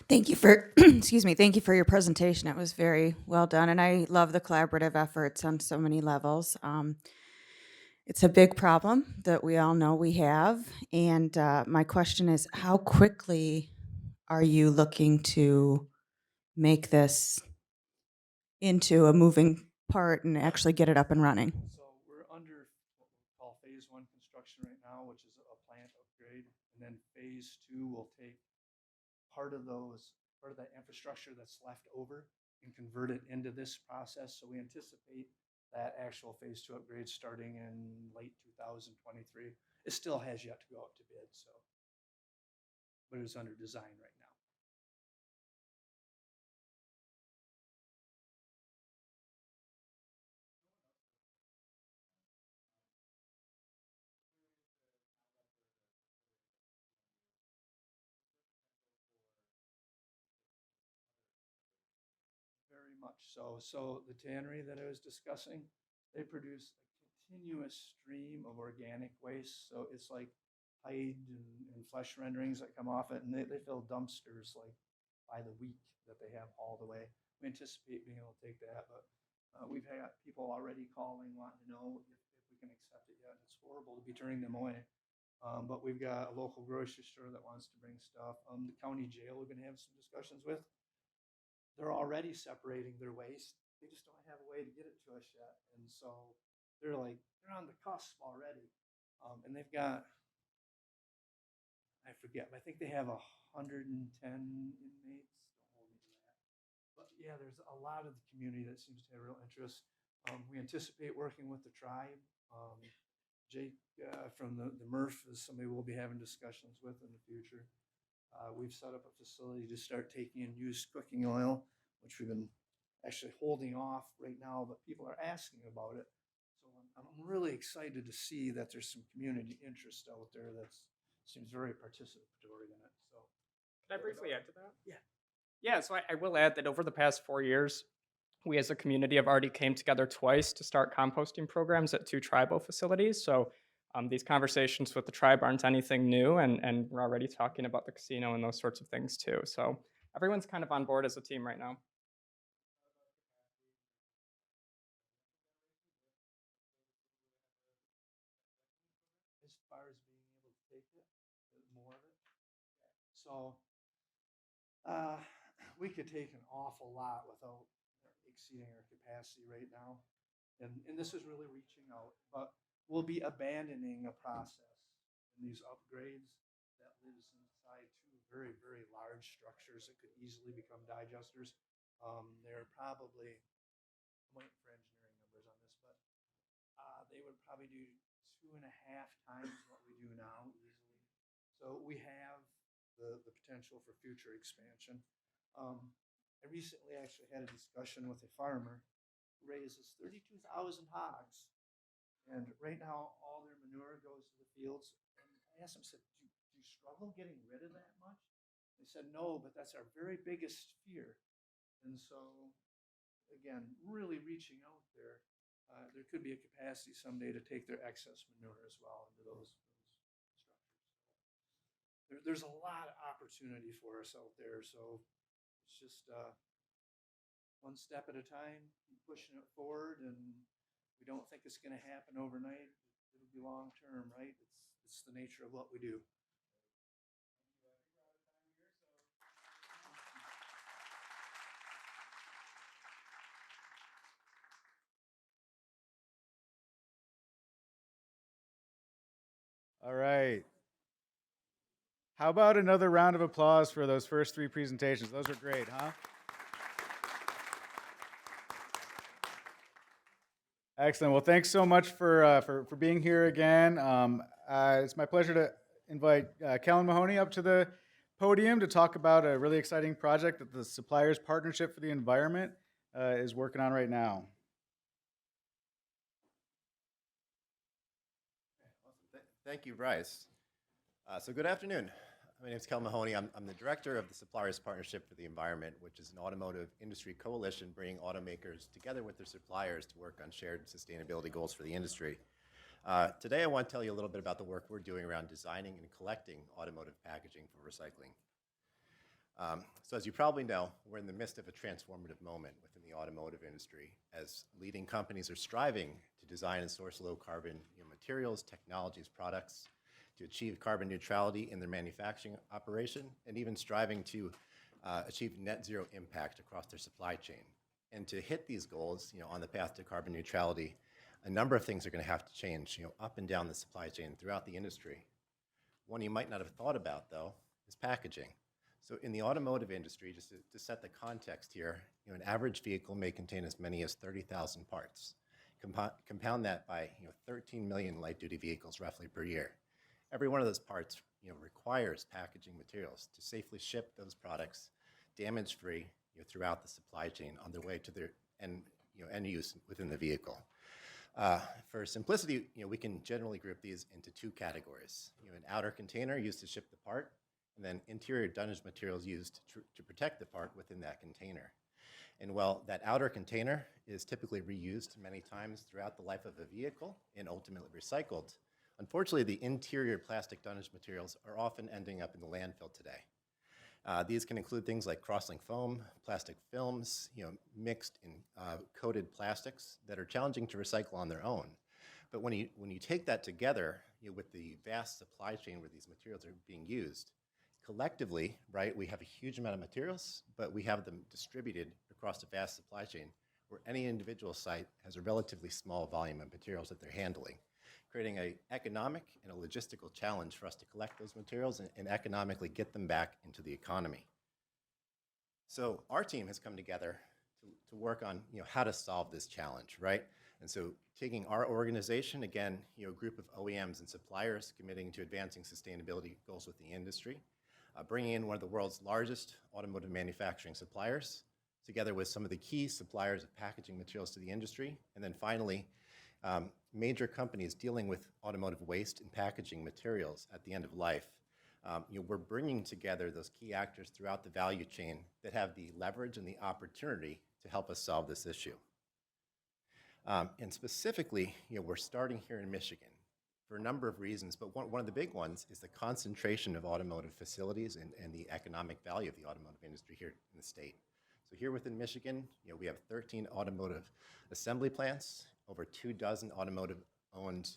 Thank you for, excuse me, thank you for your presentation. It was very well done, and I love the collaborative efforts on so many levels. It's a big problem that we all know we have, and my question is, how quickly are you looking to make this into a moving part and actually get it up and running? So we're under what we call phase 1 construction right now, which is a plant upgrade. And then phase 2 will take part of that infrastructure that's left over and convert it into this process. So we anticipate that actual phase 2 upgrade starting in late 2023. It still has yet to go out to bid, but it's under design right now. Very much so. So the tannery that I was discussing, they produce a continuous stream of organic waste. So it's like hide and flesh renderings that come off it, and they fill dumpsters like by the week that they have hauled away. We anticipate being able to take that, but we've had people already calling, wanting to know if we can accept it yet. It's horrible to be turning them away. But we've got a local grocery store that wants to bring stuff. The county jail we're gonna have some discussions with. They're already separating their waste. They just don't have a way to get it to us yet. And so they're on the cusp already. And they've got, I forget, but I think they have 110 inmates. Don't hold me to that. But yeah, there's a lot of the community that seems to have real interest. We anticipate working with the tribe. Jake from the MRF is somebody we'll be having discussions with in the future. We've set up a facility to start taking in used cooking oil, which we've been actually holding off right now, but people are asking about it. So I'm really excited to see that there's some community interest out there that seems very participatory in it. So, Can I briefly add to that? Yeah. Yeah, so I will add that over the past 4 years, we as a community have already came together twice to start composting programs at 2 tribal facilities. So these conversations with the tribe aren't anything new, and we're already talking about the casino and those sorts of things too. So everyone's kind of on board as a team right now. as far as being able to take it, more of it. So we could take an awful lot without exceeding our capacity right now. And this is really reaching out, but we'll be abandoning a process in these upgrades that lives inside 2 very, very large structures that could easily become digesters. They're probably, I'm waiting for engineering numbers on this, but they would probably do 2.5 times what we do now easily. So we have the potential for future expansion. I recently actually had a discussion with a farmer who raises 32,000 hogs. And right now, all their manure goes to the fields. And I asked him, I said, do you struggle getting rid of that much? They said, no, but that's our very biggest fear. And so, again, really reaching out there. There could be a capacity someday to take their excess manure as well into those structures. There's a lot of opportunity for us out there. So it's just one step at a time, keep pushing it forward, and we don't think it's going to happen overnight. It'll be long term, right? It's the nature of what we do. All right. How about another round of applause for those first 3 presentations? Those are great, huh? Excellent. Well, thanks so much for being here again. It's my pleasure to invite Kellen Mahoney up to the podium to talk about a really exciting project that the Suppliers Partnership for the Environment is working on right now. Awesome. Thank you, Bryce. So good afternoon. My name is Kellen Mahoney. I'm the director of the Suppliers Partnership for the Environment, which is an automotive industry coalition bringing automakers together with their suppliers to work on shared sustainability goals for the industry. Today, I want to tell you a little bit about the work we're doing around designing and collecting automotive packaging for recycling. So as you probably know, we're in the midst of a transformative moment within the automotive industry as leading companies are striving to design and source low carbon materials, technologies, products to achieve carbon neutrality in their manufacturing operation, and even striving to achieve net zero impact across their supply chain. And to hit these goals, on the path to carbon neutrality, a number of things are going to have to change, up and down the supply chain throughout the industry. One you might not have thought about, though, is packaging. So in the automotive industry, just to set the context here, an average vehicle may contain as many as 30,000 parts. Compound that by 13 million light-duty vehicles roughly per year. Every one of those parts requires packaging materials to safely ship those products damage-free throughout the supply chain on their way to their end use within the vehicle. For simplicity, we can generally group these into 2 categories. An outer container used to ship the part, and then interior dunnage materials used to protect the part within that container. And while that outer container is typically reused many times throughout the life of a vehicle and ultimately recycled, unfortunately, the interior plastic dunnage materials are often ending up in the landfill today. These can include things like cross-link foam, plastic films, mixed in coated plastics that are challenging to recycle on their own. But when you take that together with the vast supply chain where these materials are being used, collectively, right, we have a huge amount of materials, but we have them distributed across a vast supply chain where any individual site has a relatively small volume of materials that they're handling, creating an economic and a logistical challenge for us to collect those materials and economically get them back into the economy. So our team has come together to work on how to solve this challenge, right? And so taking our organization, again, a group of OEMs and suppliers committing to advancing sustainability goals with the industry, bringing in one of the world's largest automotive manufacturing suppliers, together with some of the key suppliers of packaging materials to the industry, and then finally, major companies dealing with automotive waste and packaging materials at the end of life. We're bringing together those key actors throughout the value chain that have the leverage and the opportunity to help us solve this issue. And specifically, we're starting here in Michigan for a number of reasons, but one of the big ones is the concentration of automotive facilities and the economic value of the automotive industry here in the state. So here within Michigan, we have 13 automotive assembly plants, over 24 automotive-owned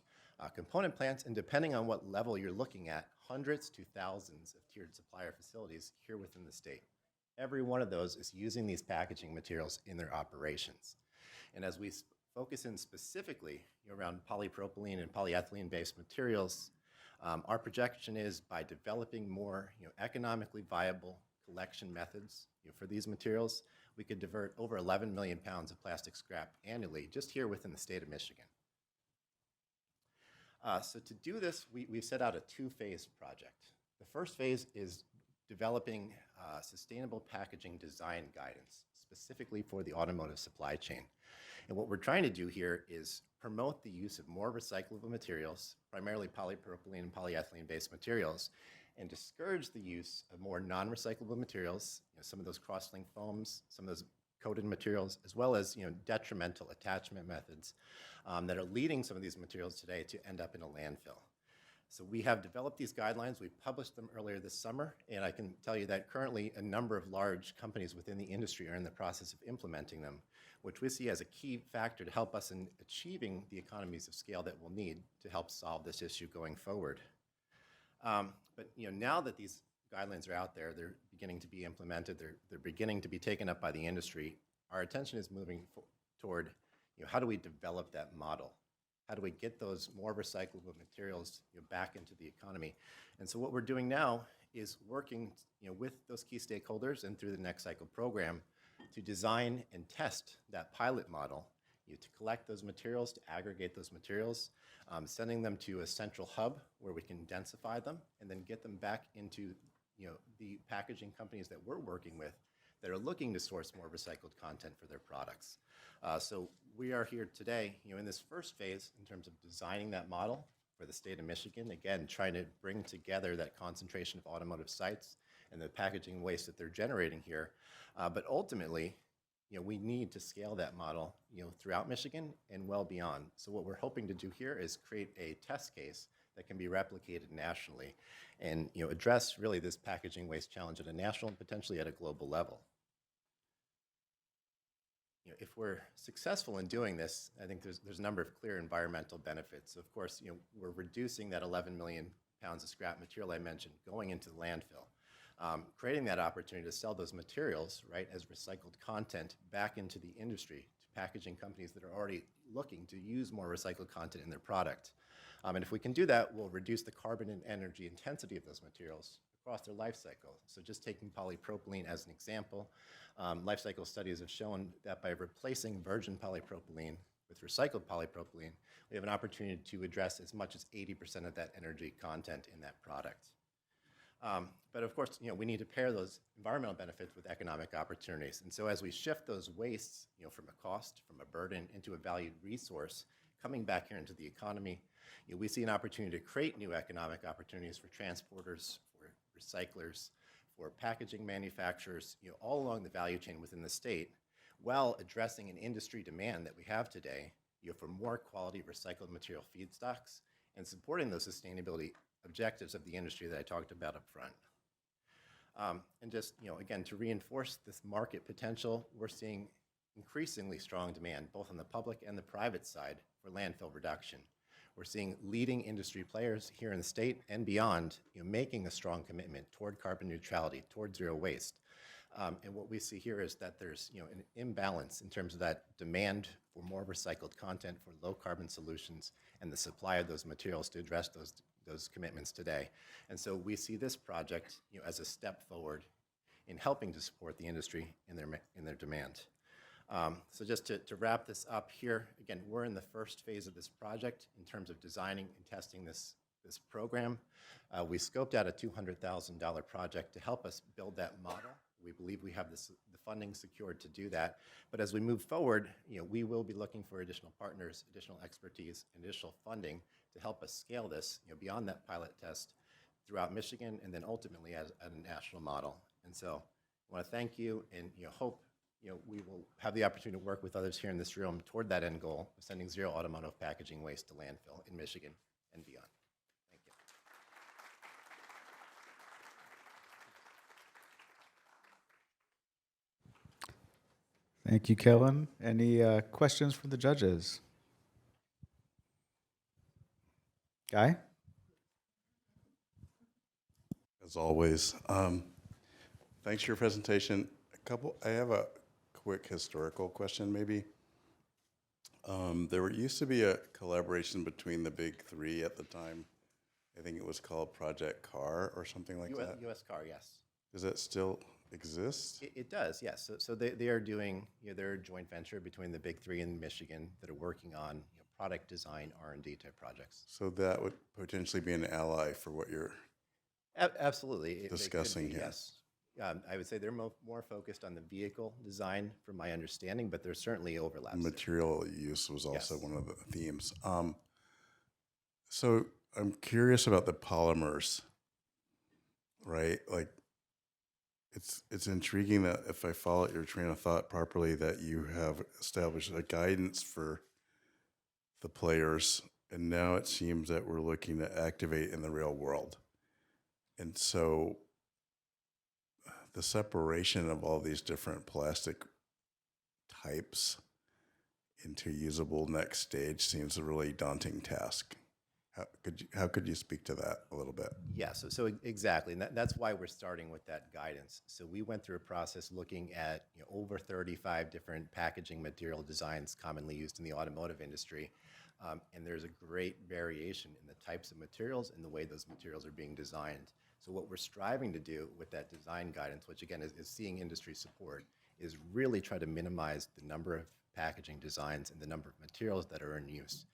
component plants, and depending on what level you're looking at, hundreds to thousands of tiered supplier facilities here within the state. Every one of those is using these packaging materials in their operations. And as we focus in specifically around polypropylene and polyethylene-based materials, our projection is by developing more economically viable collection methods for these materials, we could divert over 11 million pounds of plastic scrap annually just here within the state of Michigan. So to do this, we've set out a two-phase project. The first phase is developing sustainable packaging design guidance, specifically for the automotive supply chain. And what we're trying to do here is promote the use of more recyclable materials, primarily polypropylene and polyethylene-based materials, and discourage the use of more non-recyclable materials, some of those cross-link foams, some of those coated materials, as well as detrimental attachment methods that are leading some of these materials today to end up in a landfill. So we have developed these guidelines. We published them earlier this summer, and I can tell you that currently a number of large companies within the industry are in the process of implementing them, which we see as a key factor to help us in achieving the economies of scale that we'll need to help solve this issue going forward. But now that these guidelines are out there, they're beginning to be implemented, they're beginning to be taken up by the industry, our attention is moving toward how do we develop that model? How do we get those more recyclable materials back into the economy? And so what we're doing now is working with those key stakeholders and through the NextCycle program to design and test that pilot model to collect those materials, to aggregate those materials, sending them to a central hub where we can densify them and then get them back into the packaging companies that we're working with that are looking to source more recycled content for their products. So we are here today in this first phase in terms of designing that model for the state of Michigan, again, trying to bring together that concentration of automotive sites and the packaging waste that they're generating here. But ultimately, we need to scale that model throughout Michigan and well beyond. So what we're hoping to do here is create a test case that can be replicated nationally and address really this packaging waste challenge at a national and potentially at a global level. If we're successful in doing this, I think there's a number of clear environmental benefits. Of course, we're reducing that 11 million pounds of scrap material I mentioned going into the landfill. Creating that opportunity to sell those materials, right, as recycled content back into the industry to packaging companies that are already looking to use more recycled content in their product. And if we can do that, we'll reduce the carbon and energy intensity of those materials across their life cycle. So just taking polypropylene as an example, life cycle studies have shown that by replacing virgin polypropylene with recycled polypropylene, we have an opportunity to address as much as 80% of that energy content in that product. But of course, we need to pair those environmental benefits with economic opportunities. And so as we shift those wastes, from a cost, from a burden into a valued resource, coming back here into the economy, we see an opportunity to create new economic opportunities for transporters, for recyclers, for packaging manufacturers, all along the value chain within the state, while addressing an industry demand that we have today, for more quality recycled material feedstocks and supporting those sustainability objectives of the industry that I talked about up front. And just, again, to reinforce this market potential, we're seeing increasingly strong demand, both on the public and the private side, for landfill reduction. We're seeing leading industry players here in the state and beyond, making a strong commitment toward carbon neutrality, toward zero waste. And what we see here is that there's, an imbalance in terms of that demand for more recycled content, for low carbon solutions, and the supply of those materials to address those commitments today. And so we see this project, as a step forward in helping to support the industry in their demand. So just to wrap this up here, again, we're in the first phase of this project in terms of designing and testing this program. We scoped out a $200,000 project to help us build that model. We believe we have the funding secured to do that. But as we move forward, we will be looking for additional partners, additional expertise, and additional funding to help us scale this, beyond that pilot test throughout Michigan and then ultimately as a national model. And so I want to thank you and hope we will have the opportunity to work with others here in this room toward that end goal of sending zero automotive packaging waste to landfill in Michigan and beyond. Thank you. Thank you, Kellen. Any questions from the judges? Guy? As always, thanks for your presentation. I have a quick historical question, maybe. There used to be a collaboration between the big three at the time. I think it was called Project CAR or something like that. US CAR, yes. Does that still exist? It does, yes. So they are doing, they're a joint venture between the big three in Michigan that are working on product design, R&D type projects. So that would potentially be an ally for what you're absolutely discussing here. Yes. I would say they're more focused on the vehicle design, from my understanding, but there's certainly overlaps. Material use was also Yes. one of the themes. So I'm curious about the polymers, right? Like, it's intriguing that if I follow your train of thought properly, that you have established a guidance for the players, and now it seems that we're looking to activate in the real world. And so the separation of all these different plastic types into usable next stage seems a really daunting task. How could you speak to that a little bit? Yeah, so exactly, and that's why we're starting with that guidance. So we went through a process looking at over 35 different packaging material designs commonly used in the automotive industry, and there's a great variation in the types of materials and the way those materials are being designed. So what we're striving to do with that design guidance, which again is seeing industry support, is really try to minimize the number of packaging designs and the number of materials that are in use,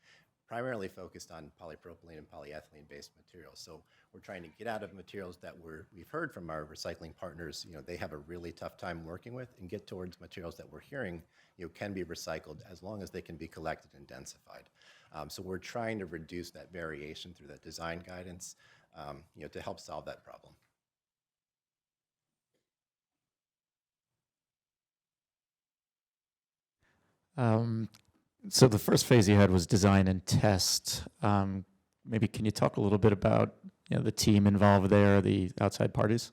primarily focused on polypropylene and polyethylene-based materials. So we're trying to get out of materials that we've heard from our recycling partners, they have a really tough time working with, and get towards materials that we're hearing, can be recycled as long as they can be collected and densified. So we're trying to reduce that variation through that design guidance, to help solve that problem. So the first phase you had was design and test. Maybe can you talk a little bit about the team involved there, the outside parties?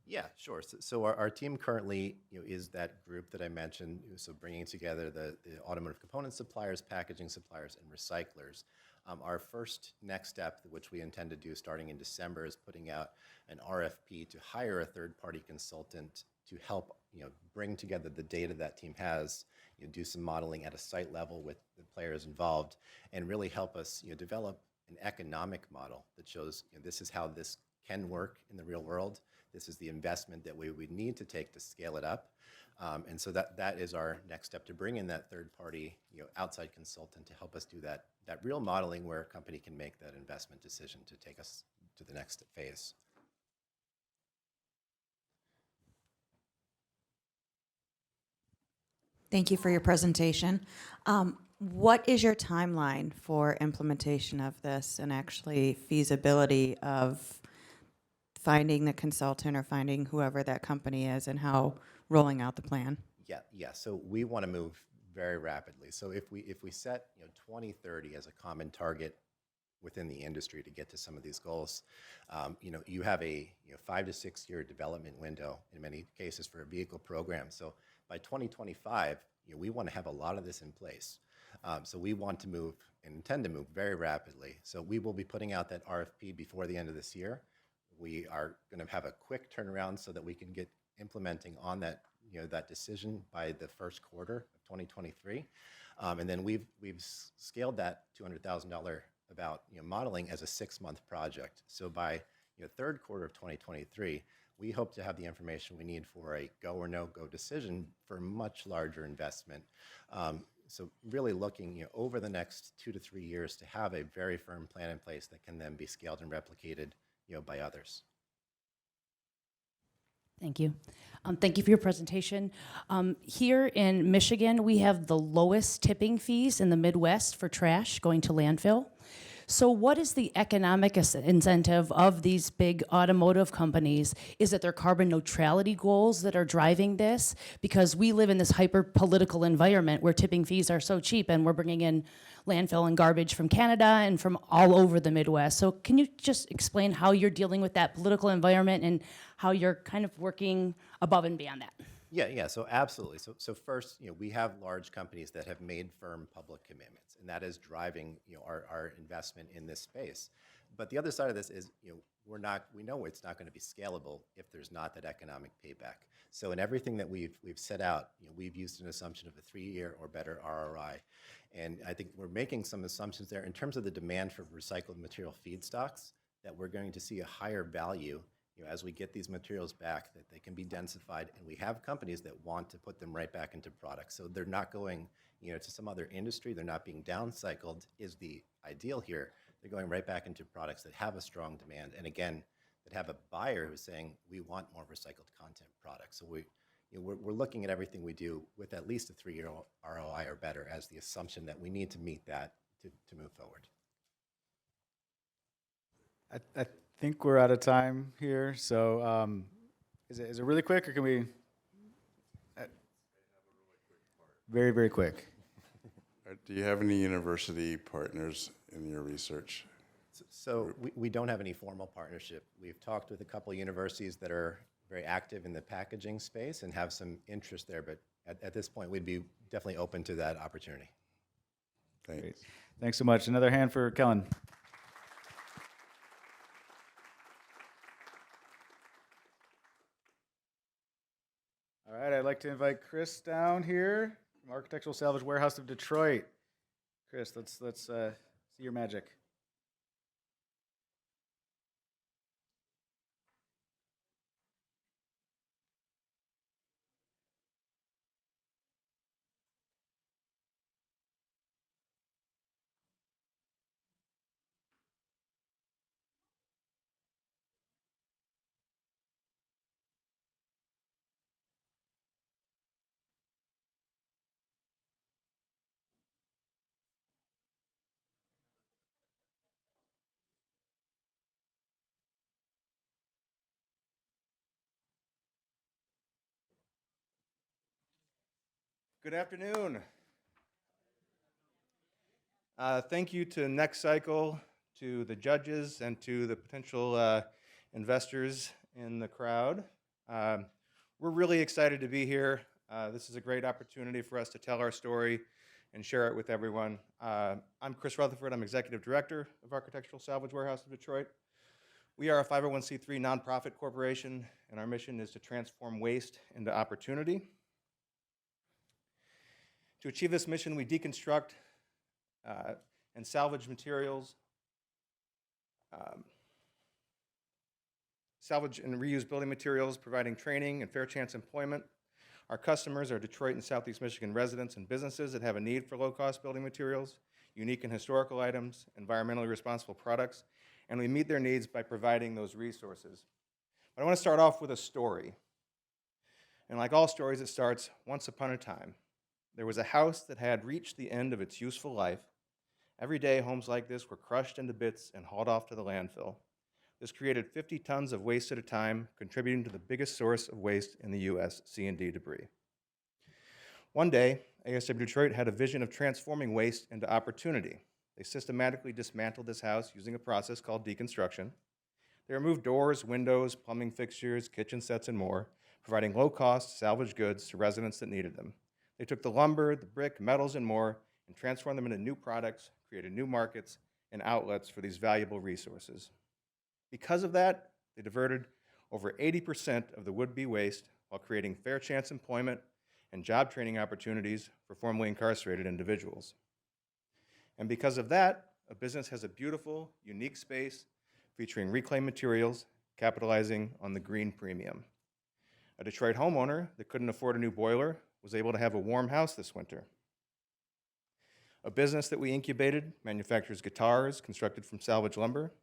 Yeah, sure. So our team currently is that group that I mentioned, so bringing together the automotive component suppliers, packaging suppliers, and recyclers. Our first next step, which we intend to do starting in December, is putting out an RFP to hire a third-party consultant to help bring together the data that team has, do some modeling at a site level with the players involved, and really help us develop an economic model that shows this is how this can work in the real world. This is the investment that we would need to take to scale it up. And so that is our next step, to bring in that third-party outside consultant to help us do that real modeling where a company can make that investment decision to take us to the next phase. Thank you for your presentation. What is your timeline for implementation of this and actually feasibility of finding the consultant or finding whoever that company is and how rolling out the plan? Yeah. So we want to move very rapidly. So if we set 2030 as a common target within the industry to get to some of these goals, you have a 5 to 6 year development window in many cases for a vehicle program. So by 2025, we want to have a lot of this in place. So we want to move and intend to move very rapidly. So we will be putting out that RFP before the end of this year. We are going to have a quick turnaround so that we can get implementing on that that decision by the first quarter of 2023, and then we've scaled that $200,000 about modeling as a 6-month project. So by third quarter of 2023, we hope to have the information we need for a go or no go decision for a much larger investment. So really looking over the next 2 to 3 years to have a very firm plan in place that can then be scaled and replicated by others. Thank you. Thank you for your presentation. Here in Michigan, we have the lowest tipping fees in the Midwest for trash going to landfill. So what is the economic incentive of these big automotive companies? Is it their carbon neutrality goals that are driving this? Because we live in this hyper-political environment where tipping fees are so cheap and we're bringing in landfill and garbage from Canada and from all over the Midwest. So can you just explain how you're dealing with that political environment and how you're kind of working above and beyond that? Yeah. So absolutely. So first, we have large companies that have made firm public commitments, and that is driving, our investment in this space. But the other side of this is, we know it's not going to be scalable if there's not that economic payback. So in everything that we've set out, we've used an assumption of a 3-year or better ROI. And I think we're making some assumptions there in terms of the demand for recycled material feedstocks, that we're going to see a higher value as we get these materials back, that they can be densified, and we have companies that want to put them right back into products. So they're not going, to some other industry. They're not being downcycled is the ideal here. They're going right back into products that have a strong demand, and again, that have a buyer who's saying, we want more recycled content products. So we're looking at everything we do with at least a 3-year ROI or better as the assumption that we need to meet that to move forward. I think we're out of time here. So is it really quick, or can we? Very, very quick. Do you have any university partners in your research? So we don't have any formal partnership. We've talked with a couple of universities that are very active in the packaging space and have some interest there, but at this point, we'd be definitely open to that opportunity. Thanks. Great. Thanks so much. Another hand for Kellen. All right, I'd like to invite Chris down here from Architectural Salvage Warehouse of Detroit. Chris, let's see your magic. Good afternoon. Thank you to NextCycle, to the judges, and to the potential investors in the crowd. We're really excited to be here. This is a great opportunity for us to tell our story and share it with everyone. I'm Chris Rutherford. I'm Executive Director of Architectural Salvage Warehouse of Detroit. We are a 501c3 nonprofit corporation, and our mission is to transform waste into opportunity. To achieve this mission, we deconstruct and salvage materials, salvage and reuse building materials, providing training and fair chance employment. Our customers are Detroit and Southeast Michigan residents and businesses that have a need for low-cost building materials, unique and historical items, environmentally responsible products, and we meet their needs by providing those resources. But I want to start off with a story. And like all stories, it starts once upon a time. There was a house that had reached the end of its useful life. Every day, homes like this were crushed into bits and hauled off to the landfill. This created 50 tons of waste at a time, contributing to the biggest source of waste in the U.S., C&D debris. One day, ASW Detroit had a vision of transforming waste into opportunity. They systematically dismantled this house using a process called deconstruction. They removed doors, windows, plumbing fixtures, kitchen sets, and more, providing low-cost salvage goods to residents that needed them. They took the lumber, the brick, metals, and more, and transformed them into new products, created new markets and outlets for these valuable resources. Because of that, they diverted over 80% of the would-be waste while creating fair chance employment and job training opportunities for formerly incarcerated individuals. And because of that, a business has a beautiful, unique space featuring reclaimed materials, capitalizing on the green premium. A Detroit homeowner that couldn't afford a new boiler was able to have a warm house this winter. A business that we incubated manufactures guitars constructed from salvage lumber.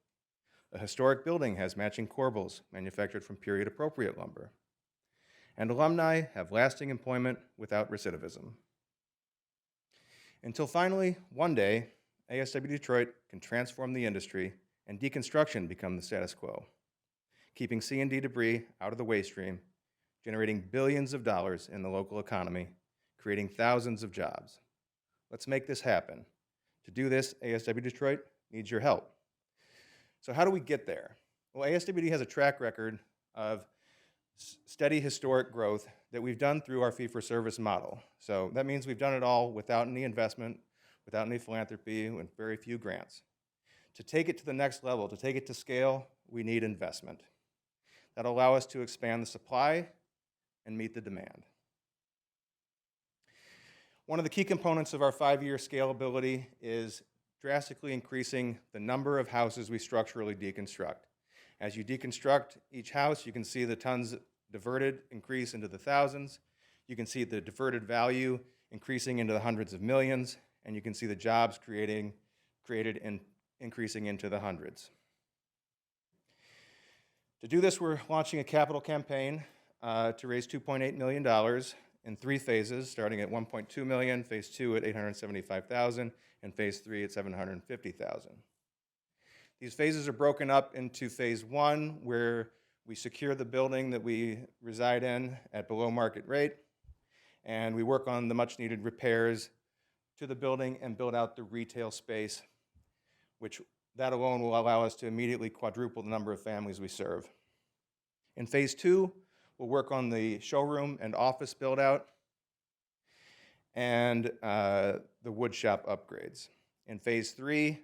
A historic building has matching corbels manufactured from period-appropriate lumber. And alumni have lasting employment without recidivism. Until finally, one day, ASW Detroit can transform the industry and deconstruction become the status quo, keeping C&D debris out of the waste stream, generating billions of dollars in the local economy, creating thousands of jobs. Let's make this happen. To do this, ASW Detroit needs your help. So how do we get there? Well, ASWD has a track record of steady historic growth that we've done through our fee-for-service model. So that means we've done it all without any investment, without any philanthropy, and very few grants. To take it to the next level, to take it to scale, we need investment. That'll allow us to expand the supply and meet the demand. One of the key components of our 5-year scalability is drastically increasing the number of houses we structurally deconstruct. As you deconstruct each house, you can see the tons diverted increase into the thousands. You can see the diverted value increasing into the hundreds of millions, and you can see the jobs created and increasing into the hundreds. To do this, we're launching a capital campaign to raise $2.8 million in 3 phases, starting at $1.2 million, phase 2 at $875,000, and phase 3 at $750,000. These phases are broken up into phase 1, where we secure the building that we reside in at below market rate, and we work on the much needed repairs to the building and build out the retail space, which that alone will allow us to immediately quadruple the number of families we serve. In phase 2, we'll work on the showroom and office build out and the wood shop upgrades. In phase 3,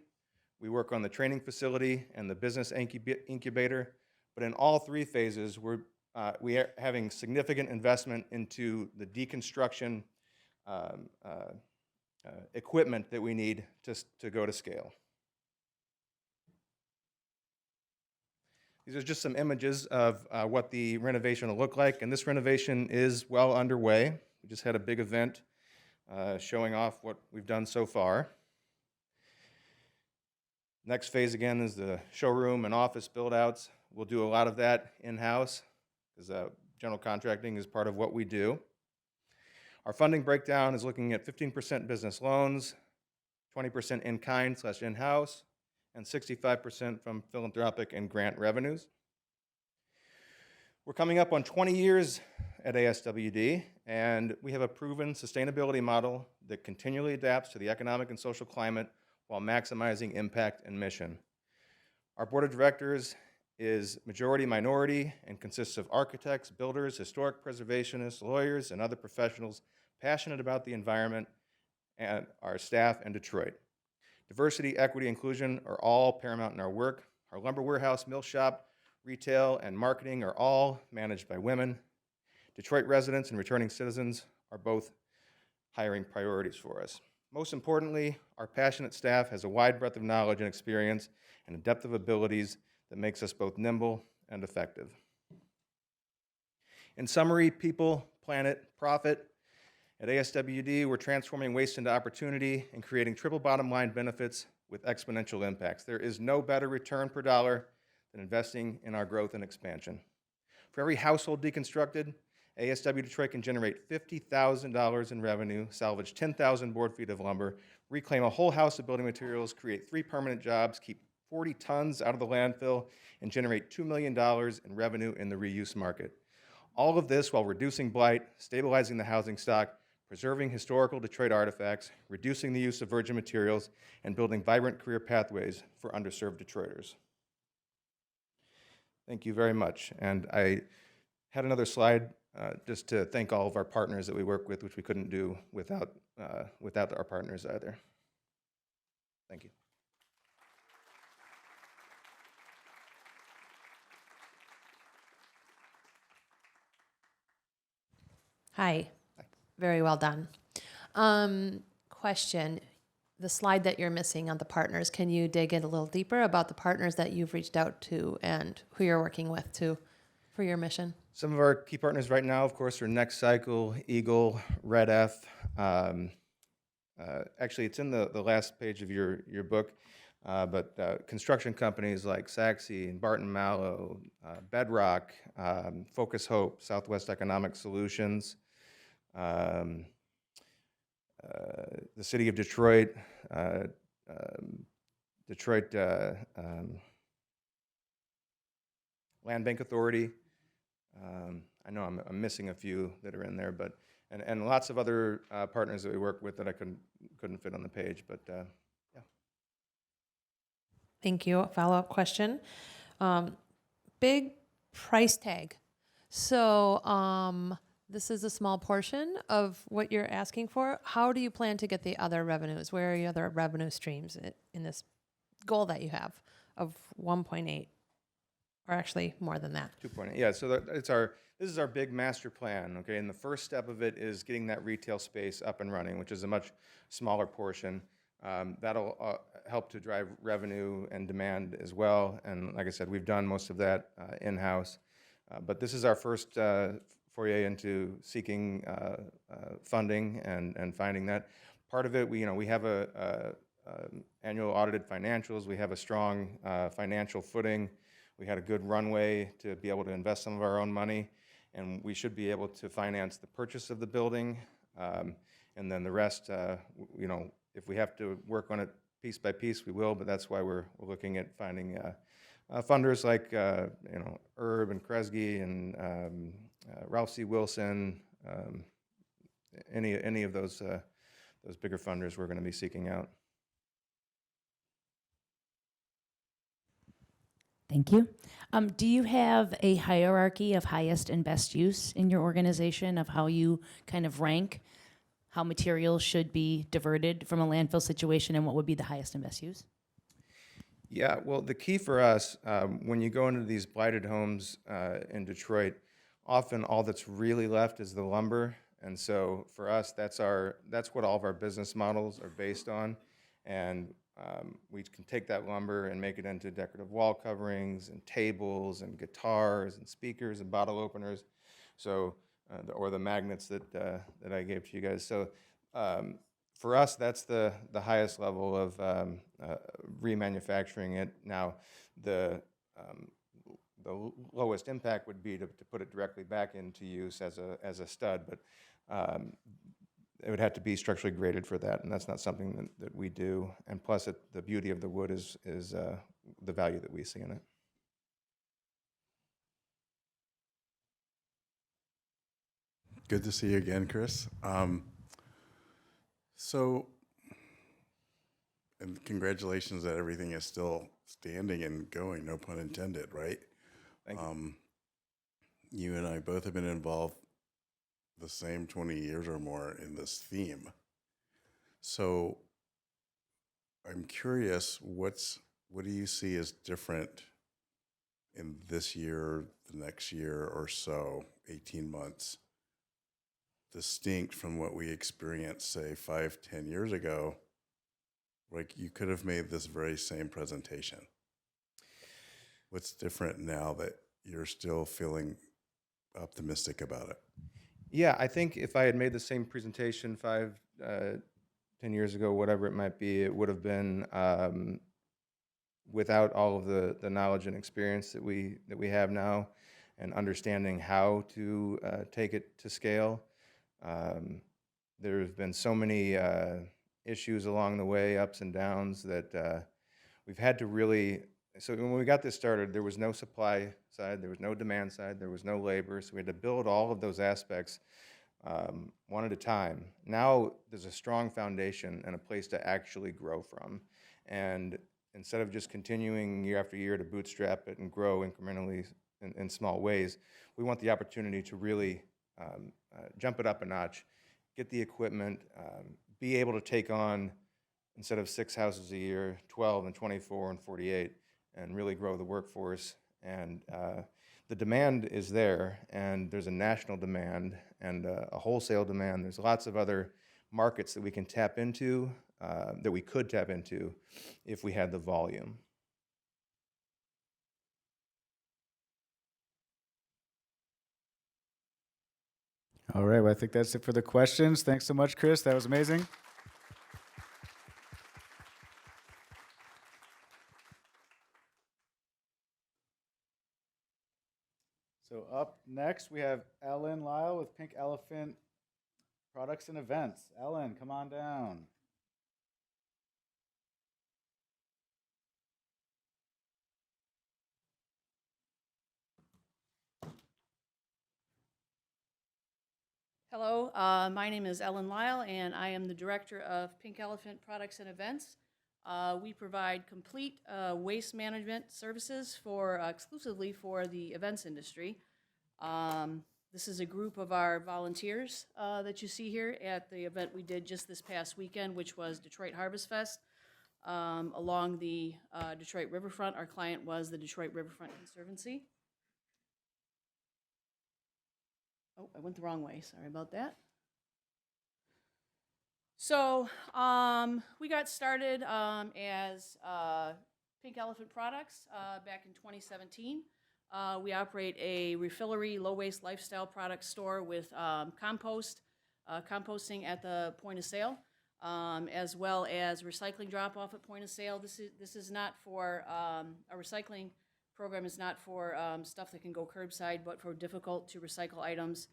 we work on the training facility and the business incubator, but in all 3 phases, we are having significant investment into the deconstruction equipment that we need to go to scale. These are just some images of what the renovation will look like, and this renovation is well underway. We just had a big event showing off what we've done so far. Next phase, again, is the showroom and office build-outs. We'll do a lot of that in-house, because general contracting is part of what we do. Our funding breakdown is looking at 15% business loans, 20% in-kind / in-house, and 65% from philanthropic and grant revenues. We're coming up on 20 years at ASWD, and we have a proven sustainability model that continually adapts to the economic and social climate while maximizing impact and mission. Our board of directors is majority minority and consists of architects, builders, historic preservationists, lawyers, and other professionals passionate about the environment and our staff and Detroit. Diversity, equity, inclusion are all paramount in our work. Our lumber warehouse, mill shop, retail, and marketing are all managed by women. Detroit residents and returning citizens are both hiring priorities for us. Most importantly, our passionate staff has a wide breadth of knowledge and experience and a depth of abilities that makes us both nimble and effective. In summary, people, planet, profit. At ASWD, we're transforming waste into opportunity and creating triple bottom line benefits with exponential impacts. There is no better return per dollar than investing in our growth and expansion. For every household deconstructed, ASW Detroit can generate $50,000 in revenue, salvage 10,000 board feet of lumber, reclaim a whole house of building materials, create 3 permanent jobs, keep 40 tons out of the landfill, and generate $2 million in revenue in the reuse market. All of this while reducing blight, stabilizing the housing stock, preserving historical Detroit artifacts, reducing the use of virgin materials, and building vibrant career pathways for underserved Detroiters. Thank you very much. And I had another slide just to thank all of our partners that we work with, which we couldn't do without our partners either. Thank you. Hi. Very well done. Question, the slide that you're missing on the partners, can you dig in a little deeper about the partners that you've reached out to and who you're working with for your mission? Some of our key partners right now, of course, are NextCycle, Eagle, Red F. Actually, it's in the last page of your book, but construction companies like Saxy and Barton Mallow, Bedrock, Focus Hope, Southwest Economic Solutions, the City of Detroit, Detroit Land Bank Authority. I know I'm missing a few that are in there, but and lots of other partners that we work with that I couldn't fit on the page, but yeah. Thank you. Follow-up question. Big price tag. So this is a small portion of what you're asking for. How do you plan to get the other revenues? Where are your other revenue streams in this goal that you have of 1.8? Or actually more than that. 2.8. Yeah, so this is our big master plan, okay? And the first step of it is getting that retail space up and running, which is a much smaller portion. That'll help to drive revenue and demand as well. And like I said, we've done most of that in-house. But this is our first foray into seeking funding and finding that. Part of it, we have annual audited financials. We have a strong financial footing. We had a good runway to be able to invest some of our own money, and we should be able to finance the purchase of the building, and then the rest, if we have to work on it piece by piece, we will, but that's why we're looking at finding funders like Herb and Kresge and Ralph C. Wilson, any of those bigger funders we're going to be seeking out. Thank you. Do you have a hierarchy of highest and best use in your organization of how you kind of rank how materials should be diverted from a landfill situation and what would be the highest and best use? Yeah, well, the key for us, when you go into these blighted homes in Detroit, often all that's really left is the lumber. And so for us, that's what all of our business models are based on. And we can take that lumber and make it into decorative wall coverings and tables and guitars and speakers and bottle openers. So, or the magnets that I gave to you guys. So for us, that's the highest level of remanufacturing it. Now, the lowest impact would be to put it directly back into use as a stud, but it would have to be structurally graded for that, and that's not something that we do. And plus, the beauty of the wood is the value that we see in it. Good to see you again, Chris. And congratulations that everything is still standing and going, no pun intended, right? Thank you. You and I both have been involved the same 20 years or more in this theme. So I'm curious, what do you see as different in this year, the next year or so, 18 months, distinct from what we experienced, say, 5-10 years ago? Like, you could have made this very same presentation. What's different now that you're still feeling optimistic about it? Yeah, I think if I had made the same presentation 5, 10 years ago, whatever it might be, it would have been without all of the knowledge and experience that we have now, and understanding how to take it to scale. There have been so many issues along the way, ups and downs, that we've had to really. So when we got this started, there was no supply side, there was no demand side, there was no labor, so we had to build all of those aspects one at a time. Now there's a strong foundation and a place to actually grow from. And instead of just continuing year after year to bootstrap it and grow incrementally in small ways, we want the opportunity to really jump it up a notch, get the equipment, be able to take on, instead of 6 houses a year, 12 and 24 and 48, and really grow the workforce. And the demand is there, and there's a national demand and a wholesale demand. There's lots of other markets that we can tap into, that we could tap into if we had the volume. All right, well, I think that's it for the questions. Thanks so much, Chris. That was amazing. So up next, we have Ellen Lyle with Pink Elephant Products and Events. Ellen, come on down. Hello, my name is Ellen Lyle, and I am the Director of Pink Elephant Products and Events. We provide complete waste management services exclusively for the events industry. This is a group of our volunteers that you see here at the event we did just this past weekend, which was Detroit Harvest Fest along the Detroit Riverfront. Our client was the Detroit Riverfront Conservancy. Oh, I went the wrong way. Sorry about that. So we got started as Pink Elephant Products back in 2017. We operate a refillery, low-waste lifestyle product store with composting at the point of sale, as well as recycling drop-off at point of sale. This is not for a recycling program is not for stuff that can go curbside, but for difficult to recycle items,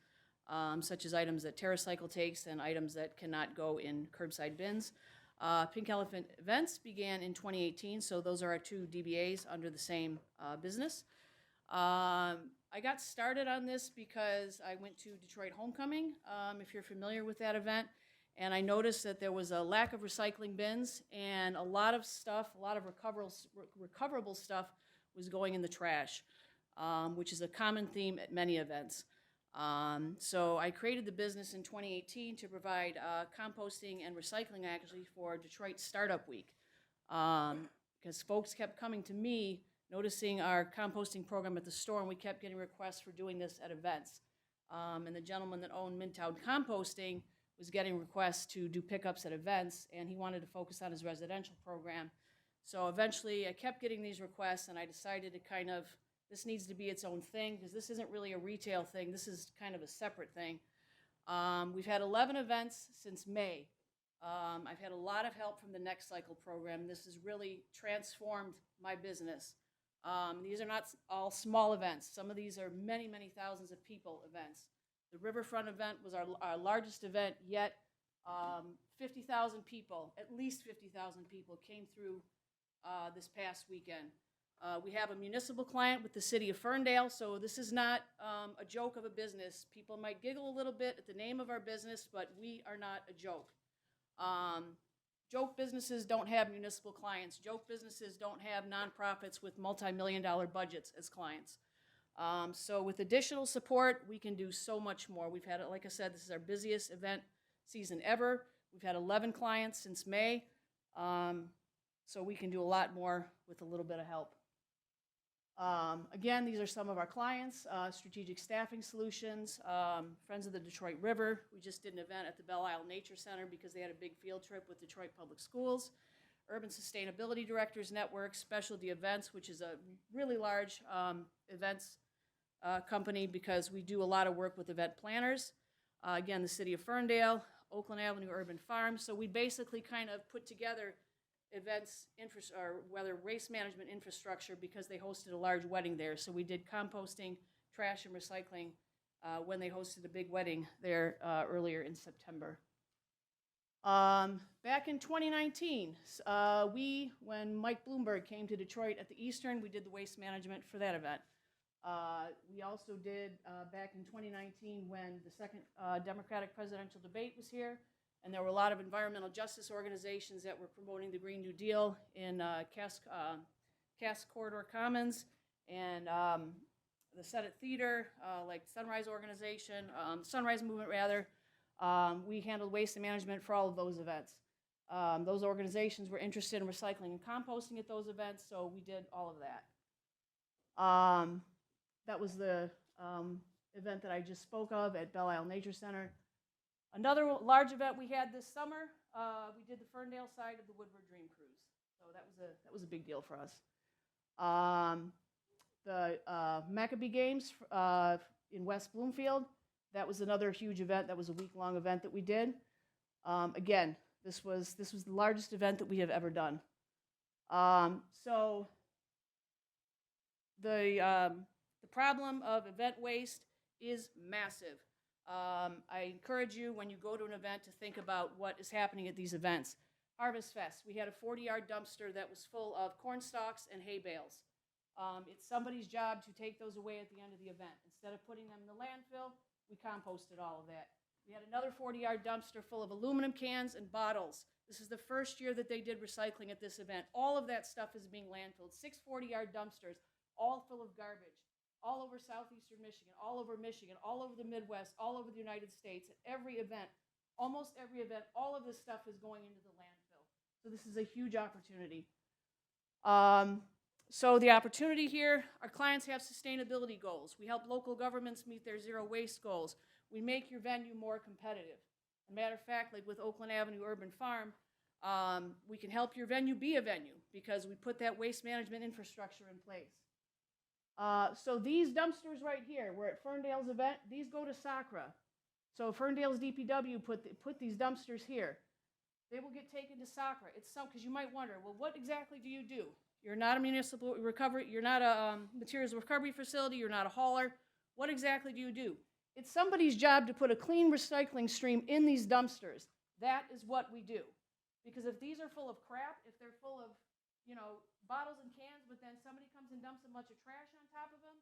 such as items that TerraCycle takes and items that cannot go in curbside bins. Pink Elephant Events began in 2018, so those are our two DBAs under the same business. I got started on this because I went to Detroit Homecoming, if you're familiar with that event, and I noticed that there was a lack of recycling bins and a lot of stuff, a lot of recoverable stuff was going in the trash, which is a common theme at many events. So I created the business in 2018 to provide composting and recycling actually for Detroit Startup Week, because folks kept coming to me noticing our composting program at the store, and we kept getting requests for doing this at events. And the gentleman that owned Midtown Composting was getting requests to do pickups at events, and he wanted to focus on his residential program. So eventually I kept getting these requests, and I decided to this needs to be its own thing, because this isn't really a retail thing. This is kind of a separate thing. We've had 11 events since May. I've had a lot of help from the NextCycle program. This has really transformed my business. These are not all small events. Some of these are many, many thousands of people events. The Riverfront event was our largest event yet. 50,000 people, at least 50,000 people came through this past weekend. We have a municipal client with the city of Ferndale, so this is not a joke of a business. People might giggle a little bit at the name of our business, but we are not a joke. Joke businesses don't have municipal clients. Joke businesses don't have nonprofits with multi-million-dollar budgets as clients. So with additional support, we can do so much more. We've had, like I said, this is our busiest event season ever. We've had 11 clients since May, so we can do a lot more with a little bit of help. Again, these are some of our clients: Strategic Staffing Solutions, Friends of the Detroit River. We just did an event at the Belle Isle Nature Center because they had a big field trip with Detroit Public Schools. Urban Sustainability Directors Network, Specialty Events, which is a really large events company because we do a lot of work with event planners. Again, the City of Ferndale, Oakland Avenue Urban Farm. So we basically kind of put together events, or whether waste management infrastructure, because they hosted a large wedding there. So we did composting, trash, and recycling when they hosted a big wedding there earlier in September. Back in 2019, when Mike Bloomberg came to Detroit at the Eastern, we did the waste management for that event. We also did back in 2019 when the second Democratic presidential debate was here, and there were a lot of environmental justice organizations that were promoting the Green New Deal in Cass Corridor Commons and the Senate Theater, like Sunrise Organization, Sunrise Movement rather. We handled waste management for all of those events. Those organizations were interested in recycling and composting at those events, so we did all of that. That was the event that I just spoke of at Belle Isle Nature Center. Another large event we had this summer, we did the Ferndale side of the Woodward Dream Cruise. So that was a big deal for us. The Maccabee Games in West Bloomfield, that was another huge event. That was a week-long event that we did. Again, this was the largest event that we have ever done. So the problem of event waste is massive. I encourage you, when you go to an event, to think about what is happening at these events. Harvest Fest, we had a 40-yard dumpster that was full of corn stalks and hay bales. It's somebody's job to take those away at the end of the event. Instead of putting them in the landfill, we composted all of that. We had another 40-yard dumpster full of aluminum cans and bottles. This is the first year that they did recycling at this event. All of that stuff is being landfilled. 6 40-yard dumpsters, all full of garbage, all over southeastern Michigan, all over the Midwest, all over the United States. At every event, almost every event, all of this stuff is going into the landfill. So this is a huge opportunity. So the opportunity here, our clients have sustainability goals. We help local governments meet their zero waste goals. We make your venue more competitive. As a matter of fact, like with Oakland Avenue Urban Farm, we can help your venue be a venue because we put that waste management infrastructure in place. So these dumpsters right here, we're at Ferndale's event, these go to SACRA. So Ferndale's DPW put these dumpsters here. They will get taken to SACRA. It's some, because you might wonder, well, what exactly do you do? You're not a municipal recovery, you're not a materials recovery facility, you're not a hauler. What exactly do you do? It's somebody's job to put a clean recycling stream in these dumpsters. That is what we do. Because if these are full of crap, if they're full of, bottles and cans, but then somebody comes and dumps a bunch of trash on top of them,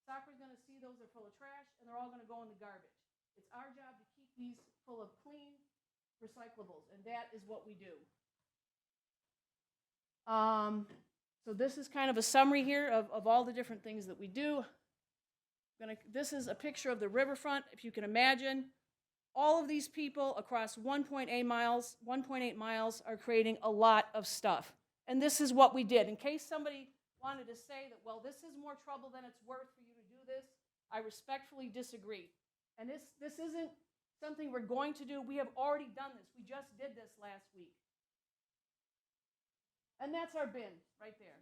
SACRA's gonna see those are full of trash and they're all gonna go in the garbage. It's our job to keep these full of clean recyclables, and that is what we do. So this is kind of a summary here of all the different things that we do. This is a picture of the riverfront. If you can imagine, all of these people across 1.8 miles are creating a lot of stuff. And this is what we did. In case somebody wanted to say that, well, this is more trouble than it's worth for you to do this, I respectfully disagree. And this isn't something we're going to do. We have already done this. We just did this last week. And that's our bin right there.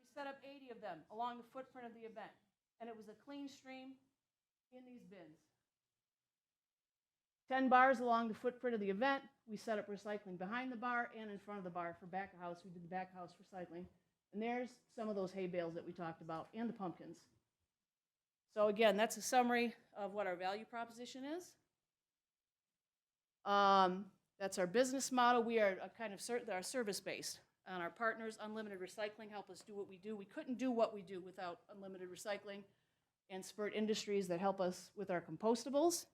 We set up 80 of them along the footprint of the event. And it was a clean stream in these bins. 10 bars along the footprint of the event. We set up recycling behind the bar and in front of the bar for back of house. We did the back of house recycling. And there's some of those hay bales that we talked about and the pumpkins. So again, that's a summary of what our value proposition is. That's our business model. We are service-based. And our partners, Unlimited Recycling, help us do what we do. We couldn't do what we do without Unlimited Recycling and Spurt Industries that help us with our compostables.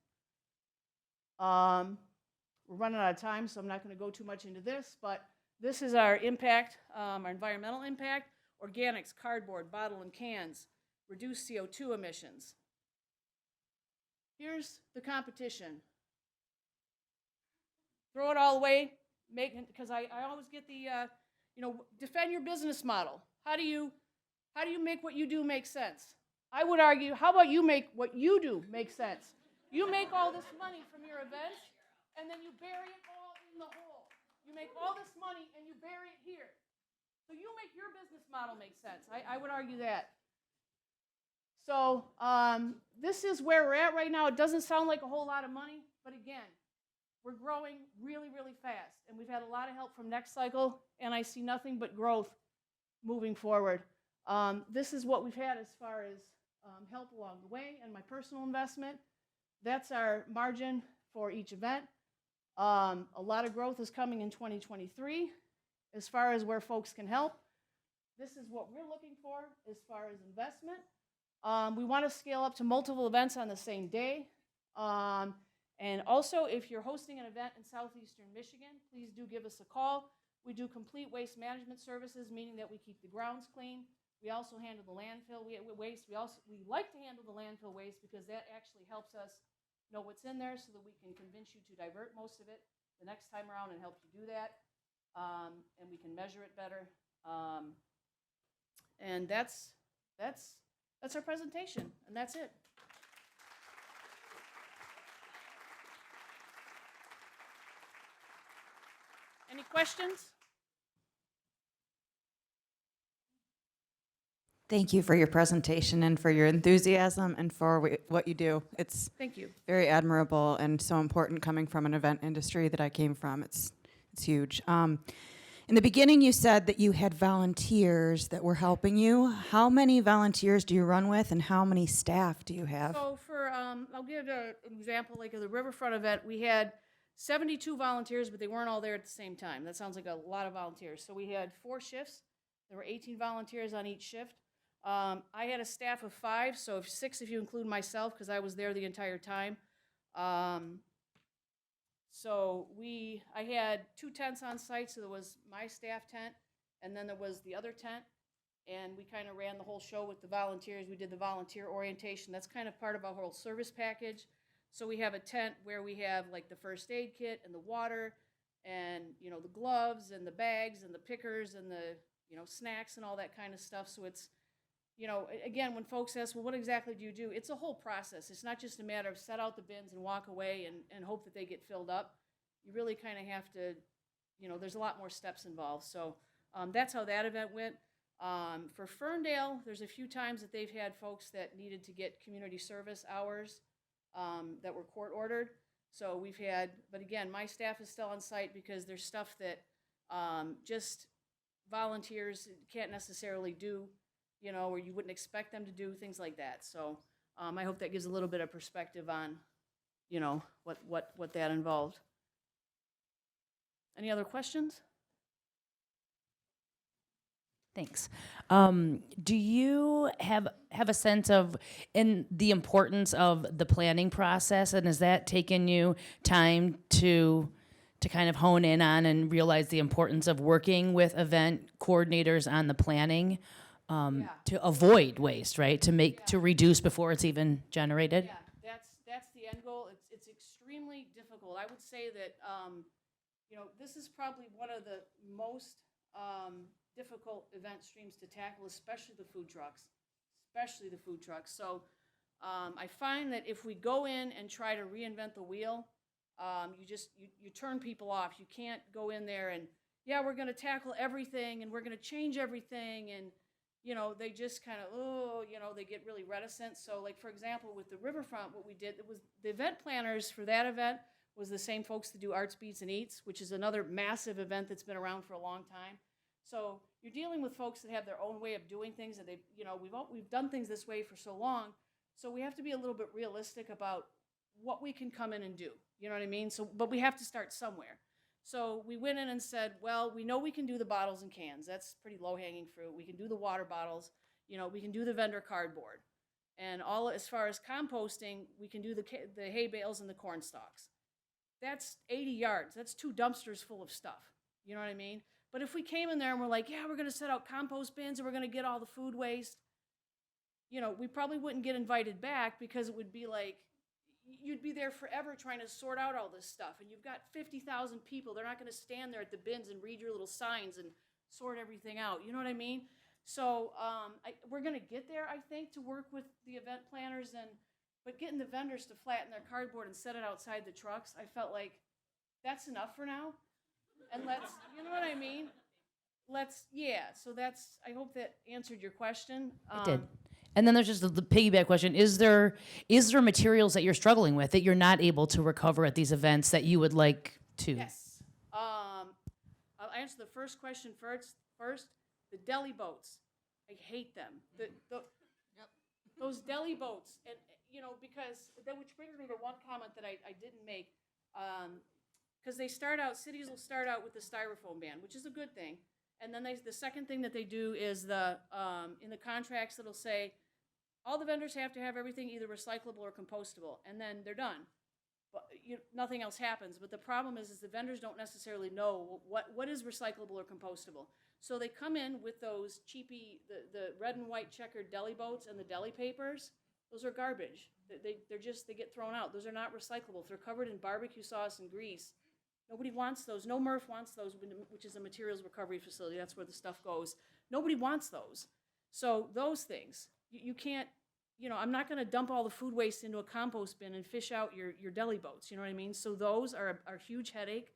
We're running out of time, so I'm not going to go too much into this, but this is our impact, our environmental impact: organics, cardboard, bottle and cans, reduce CO2 emissions. Here's the competition. Throw it all away, because I always get the, defend your business model. How do you make what you do make sense? I would argue, how about you make what you do make sense? You make all this money from your events, and then you bury it all in the hole. You make all this money, and you bury it here. So you make your business model make sense. I would argue that. So this is where we're at right now. It doesn't sound like a whole lot of money, but again, we're growing really, really fast. And we've had a lot of help from NextCycle, and I see nothing but growth moving forward. This is what we've had as far as help along the way and my personal investment. That's our margin for each event. A lot of growth is coming in 2023 as far as where folks can help. This is what we're looking for as far as investment. We want to scale up to multiple events on the same day. And also, if you're hosting an event in southeastern Michigan, please do give us a call. We do complete waste management services, meaning that we keep the grounds clean. We also handle the landfill waste. We like to handle the landfill waste because that actually helps us know what's in there so that we can convince you to divert most of it the next time around and help you do that. And we can measure it better. And that's our presentation, and that's it. Any questions? Thank you for your presentation and for your enthusiasm and for what you do. It's Thank you. very admirable and so important coming from an event industry that I came from. It's huge. In the beginning, you said that you had volunteers that were helping you. How many volunteers do you run with, and how many staff do you have? So for, I'll give an example, like at the Riverfront event, we had 72 volunteers, but they weren't all there at the same time. That sounds like a lot of volunteers. So we had 4 shifts. There were 18 volunteers on each shift. I had a staff of 5, so 6 if you include myself, because I was there the entire time. So I had 2 tents on site, so there was my staff tent, and then there was the other tent, and we kind of ran the whole show with the volunteers. We did the volunteer orientation. That's kind of part of our whole service package. So we have a tent where we have like the first aid kit and the water and, you know, the gloves and the bags and the pickers and the, you know, snacks and all that kind of stuff. So it's, you know, again, when folks ask, well, what exactly do you do? It's a whole process. It's not just a matter of set out the bins and walk away and hope that they get filled up. You really kind of have to, you know, there's a lot more steps involved. So that's how that event went. For Ferndale, there's a few times that they've had folks that needed to get community service hours that were court ordered. So we've had, but again, my staff is still on site because there's stuff that just volunteers can't necessarily do, you know, or you wouldn't expect them to do, things like that. So I hope that gives a little bit of perspective on, you know, what that involved. Any other questions? Thanks. Do you have a sense of in the importance of the planning process, and has that taken you time to kind of hone in on and realize the importance of working with event coordinators on the planning to avoid waste, right? To reduce before it's even generated. Yeah, that's the end goal. It's extremely difficult. I would say that you know, this is probably one of the most difficult event streams to tackle, especially the food trucks. So I find that if we go in and try to reinvent the wheel, you turn people off. You can't go in there and, yeah, we're going to tackle everything and we're going to change everything, and you know, they just kind of, you know, they get really reticent. So like, for example, with the Riverfront, what we did, it was the event planners for that event was the same folks that do Arts, Beats, and Eats, which is another massive event that's been around for a long time. So you're dealing with folks that have their own way of doing things, and they, you know, we've done things this way for so long. So we have to be a little bit realistic about what we can come in and do. You know what I mean? So, but we have to start somewhere. So we went in and said, well, we know we can do the bottles and cans. That's pretty low-hanging fruit. We can do the water bottles. You know, we can do the vendor cardboard. And all as far as composting, we can do the hay bales and the corn stalks. That's 80 yards. That's 2 dumpsters full of stuff. You know what I mean? But if we came in there and we're like, yeah, we're going to set out compost bins and we're going to get all the food waste, you know, we probably wouldn't get invited back because it would be like, you'd be there forever trying to sort out all this stuff. And you've got 50,000 people. They're not going to stand there at the bins and read your little signs and sort everything out. You know what I mean? So we're going to get there, I think, to work with the event planners. But getting the vendors to flatten their cardboard and set it outside the trucks, I felt like that's enough for now. And let's, you know what I mean? So I hope that answered your question. It did. And then there's just the piggyback question. Is there materials that you're struggling with that you're not able to recover at these events that you would like to? Yes. I'll answer the first question first. The deli boats. I hate them. Those deli boats. And, you know, which brings me to one comment that I didn't make. Because cities will start out with the styrofoam ban, which is a good thing. And then the second thing that they do is in the contracts it'll say, All the vendors have to have everything either recyclable or compostable, and then they're done. But nothing else happens. But the problem is the vendors don't necessarily know what is recyclable or compostable. So they come in with those cheapy, the red and white checkered deli boats and the deli papers. Those are garbage. They get thrown out. Those are not recyclable. If they're covered in barbecue sauce and grease, nobody wants those. No MRF wants those, which is a materials recovery facility. That's where the stuff goes. Nobody wants those. So those things, you can't, I'm not going to dump all the food waste into a compost bin and fish out your deli boats. You know what I mean? So those are a huge headache.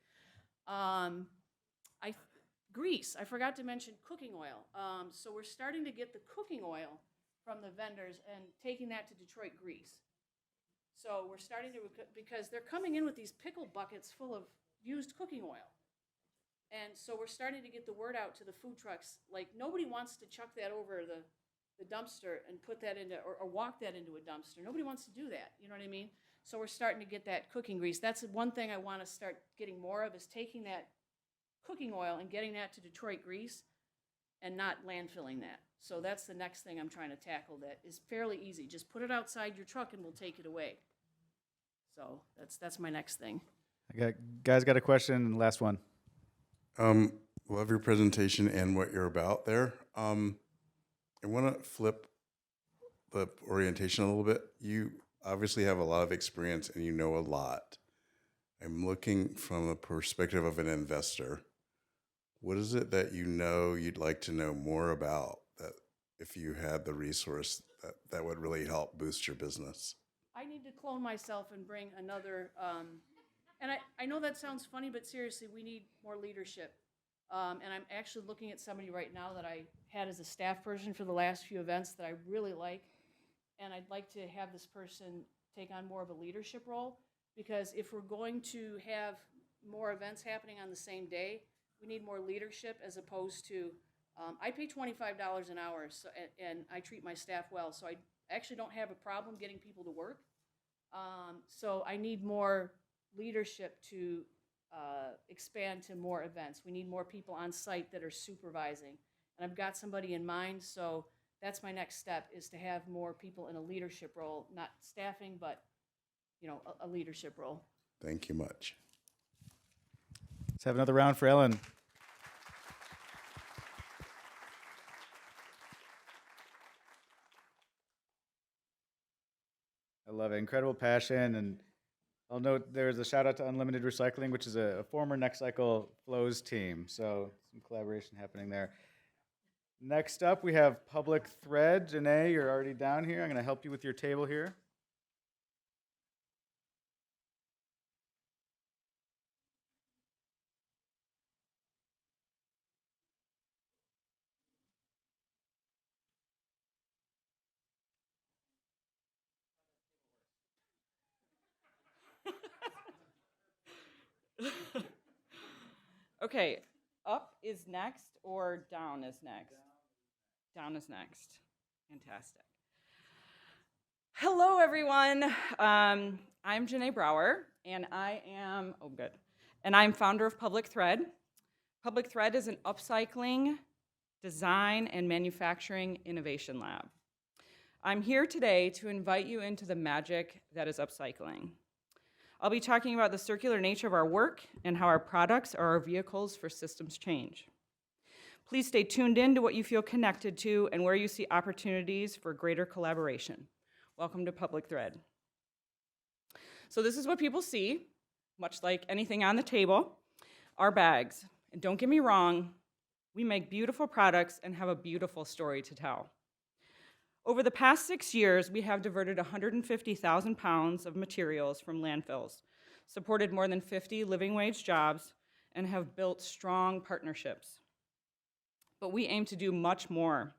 Grease. I forgot to mention cooking oil. So we're starting to get the cooking oil from the vendors and taking that to Detroit Grease. So we're starting to, because they're coming in with these pickle buckets full of used cooking oil. And so we're starting to get the word out to the food trucks. Like, nobody wants to chuck that over the dumpster and put that into, or walk that into a dumpster. Nobody wants to do that, you know what I mean? So we're starting to get that cooking grease. That's one thing I want to start getting more of, is taking that cooking oil and getting that to Detroit Grease and not landfilling that. So that's the next thing I'm trying to tackle that is fairly easy. Just put it outside your truck and we'll take it away. So that's my next thing. Guys got a question, last one. Love your presentation and what you're about there. I want to flip the orientation a little bit. You obviously have a lot of experience and you know a lot. I'm looking from the perspective of an investor. What is it that you'd like to know more about, that if you had the resource that would really help boost your business? I need to clone myself and bring another, and I know that sounds funny, but seriously, we need more leadership. And I'm actually looking at somebody right now that I had as a staff person for the last few events that I really like. And I'd like to have this person take on more of a leadership role, because if we're going to have more events happening on the same day, we need more leadership as opposed to, I pay $25 an hour, so, and I treat my staff well, so I actually don't have a problem getting people to work. So I need more leadership to expand to more events. We need more people on site that are supervising. And I've got somebody in mind, so that's my next step, is to have more people in a leadership role, not staffing, but a leadership role. Thank you much. Let's have another round for Ellen. I love it. Incredible passion. And I'll note there's a shout out to Unlimited Recycling, which is a former NextCycle Flows team. So some collaboration happening there. Next up, we have Public Thread. Janae, you're already down here. I'm going to help you with your table here. Okay, up is next or down is next? Down is next. Fantastic. Hello, everyone. I'm Janae Brower, and I'm founder of Public Thread. Public Thread is an upcycling, design, and manufacturing innovation lab. I'm here today to invite you into the magic that is upcycling. I'll be talking about the circular nature of our work and how our products are our vehicles for systems change. Please stay tuned in to what you feel connected to and where you see opportunities for greater collaboration. Welcome to Public Thread. So this is what people see, much like anything on the table, our bags. And don't get me wrong, we make beautiful products and have a beautiful story to tell. Over the past 6 years, we have diverted 150,000 pounds of materials from landfills, supported more than 50 living wage jobs, and have built strong partnerships. But we aim to do much more.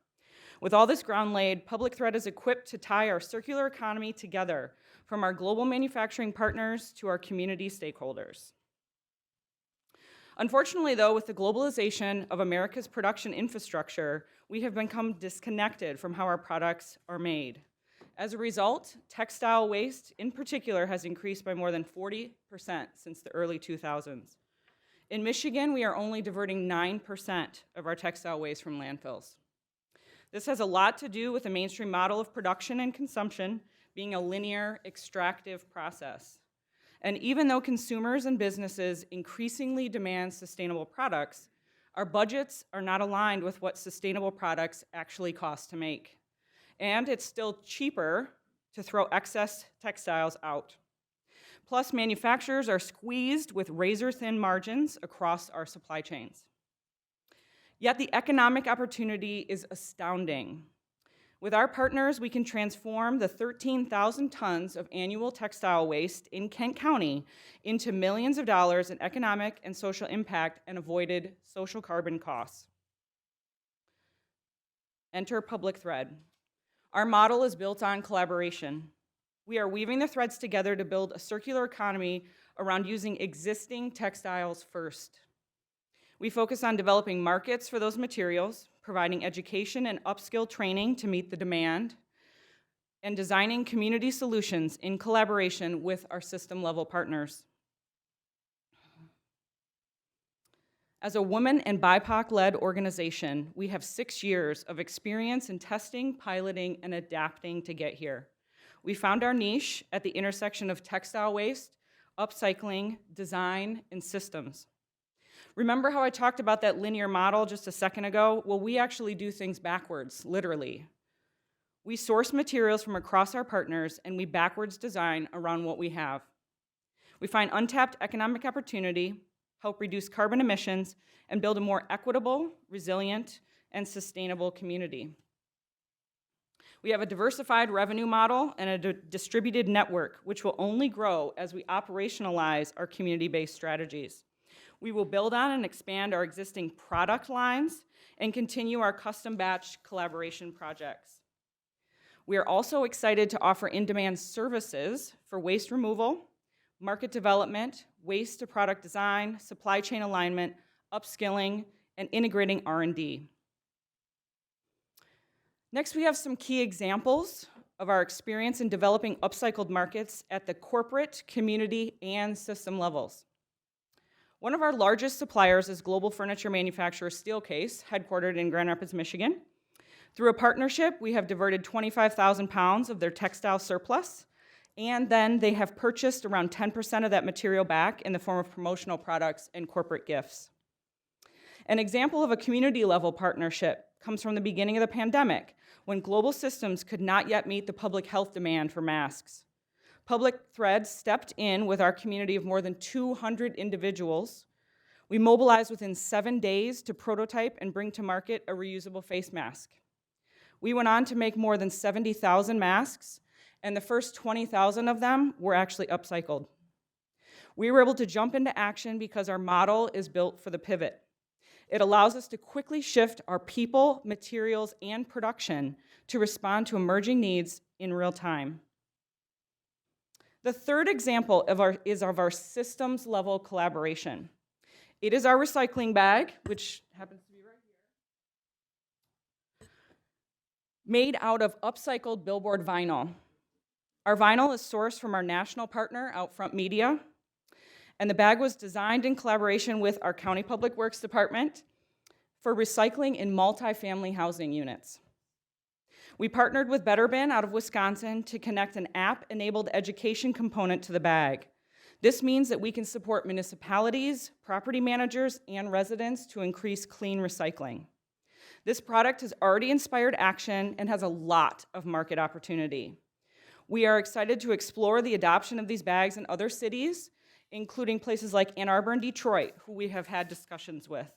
With all this ground laid, Public Thread is equipped to tie our circular economy together, from our global manufacturing partners to our community stakeholders. Unfortunately, though, with the globalization of America's production infrastructure, we have become disconnected from how our products are made. As a result, textile waste in particular has increased by more than 40% since the early 2000s. In Michigan, we are only diverting 9% of our textile waste from landfills. This has a lot to do with the mainstream model of production and consumption being a linear, extractive process. And even though consumers and businesses increasingly demand sustainable products, our budgets are not aligned with what sustainable products actually cost to make. And it's still cheaper to throw excess textiles out. Plus, manufacturers are squeezed with razor-thin margins across our supply chains. Yet the economic opportunity is astounding. With our partners, we can transform the 13,000 tons of annual textile waste in Kent County into millions of dollars in economic and social impact and avoided social carbon costs. Enter public thread. Our model is built on collaboration. We are weaving the threads together to build a circular economy around using existing textiles first. We focus on developing markets for those materials, providing education and upskill training to meet the demand, and designing community solutions in collaboration with our system-level partners. As a women and BIPOC-led organization, we have 6 years of experience in testing, piloting, and adapting to get here. We found our niche at the intersection of textile waste, upcycling, design, and systems. Remember how I talked about that linear model just a second ago? Well, we actually do things backwards, literally. We source materials from across our partners, and we backwards design around what we have. We find untapped economic opportunity, help reduce carbon emissions, and build a more equitable, resilient, and sustainable community. We have a diversified revenue model and a distributed network, which will only grow as we operationalize our community-based strategies. We will build on and expand our existing product lines and continue our custom batch collaboration projects. We are also excited to offer in-demand services for waste removal, market development, waste to product design, supply chain alignment, upskilling, and integrating R&D. Next, we have some key examples of our experience in developing upcycled markets at the corporate, community, and system levels. One of our largest suppliers is global furniture manufacturer Steelcase, headquartered in Grand Rapids, Michigan. Through a partnership, we have diverted 25,000 pounds of their textile surplus, and then they have purchased around 10% of that material back in the form of promotional products and corporate gifts. An example of a community-level partnership comes from the beginning of the pandemic, when global systems could not yet meet the public health demand for masks. Public Thread stepped in with our community of more than 200 individuals. We mobilized within 7 days to prototype and bring to market a reusable face mask. We went on to make more than 70,000 masks, and the first 20,000 of them were actually upcycled. We were able to jump into action because our model is built for the pivot. It allows us to quickly shift our people, materials, and production to respond to emerging needs in real time. The third example is of our systems-level collaboration. It is our recycling bag, which happens to be right here, made out of upcycled billboard vinyl. Our vinyl is sourced from our national partner, Outfront Media, and the bag was designed in collaboration with our County Public Works Department for recycling in multifamily housing units. We partnered with Better Bin out of Wisconsin to connect an app-enabled education component to the bag. This means that we can support municipalities, property managers, and residents to increase clean recycling. This product has already inspired action and has a lot of market opportunity. We are excited to explore the adoption of these bags in other cities, including places like Ann Arbor and Detroit, who we have had discussions with.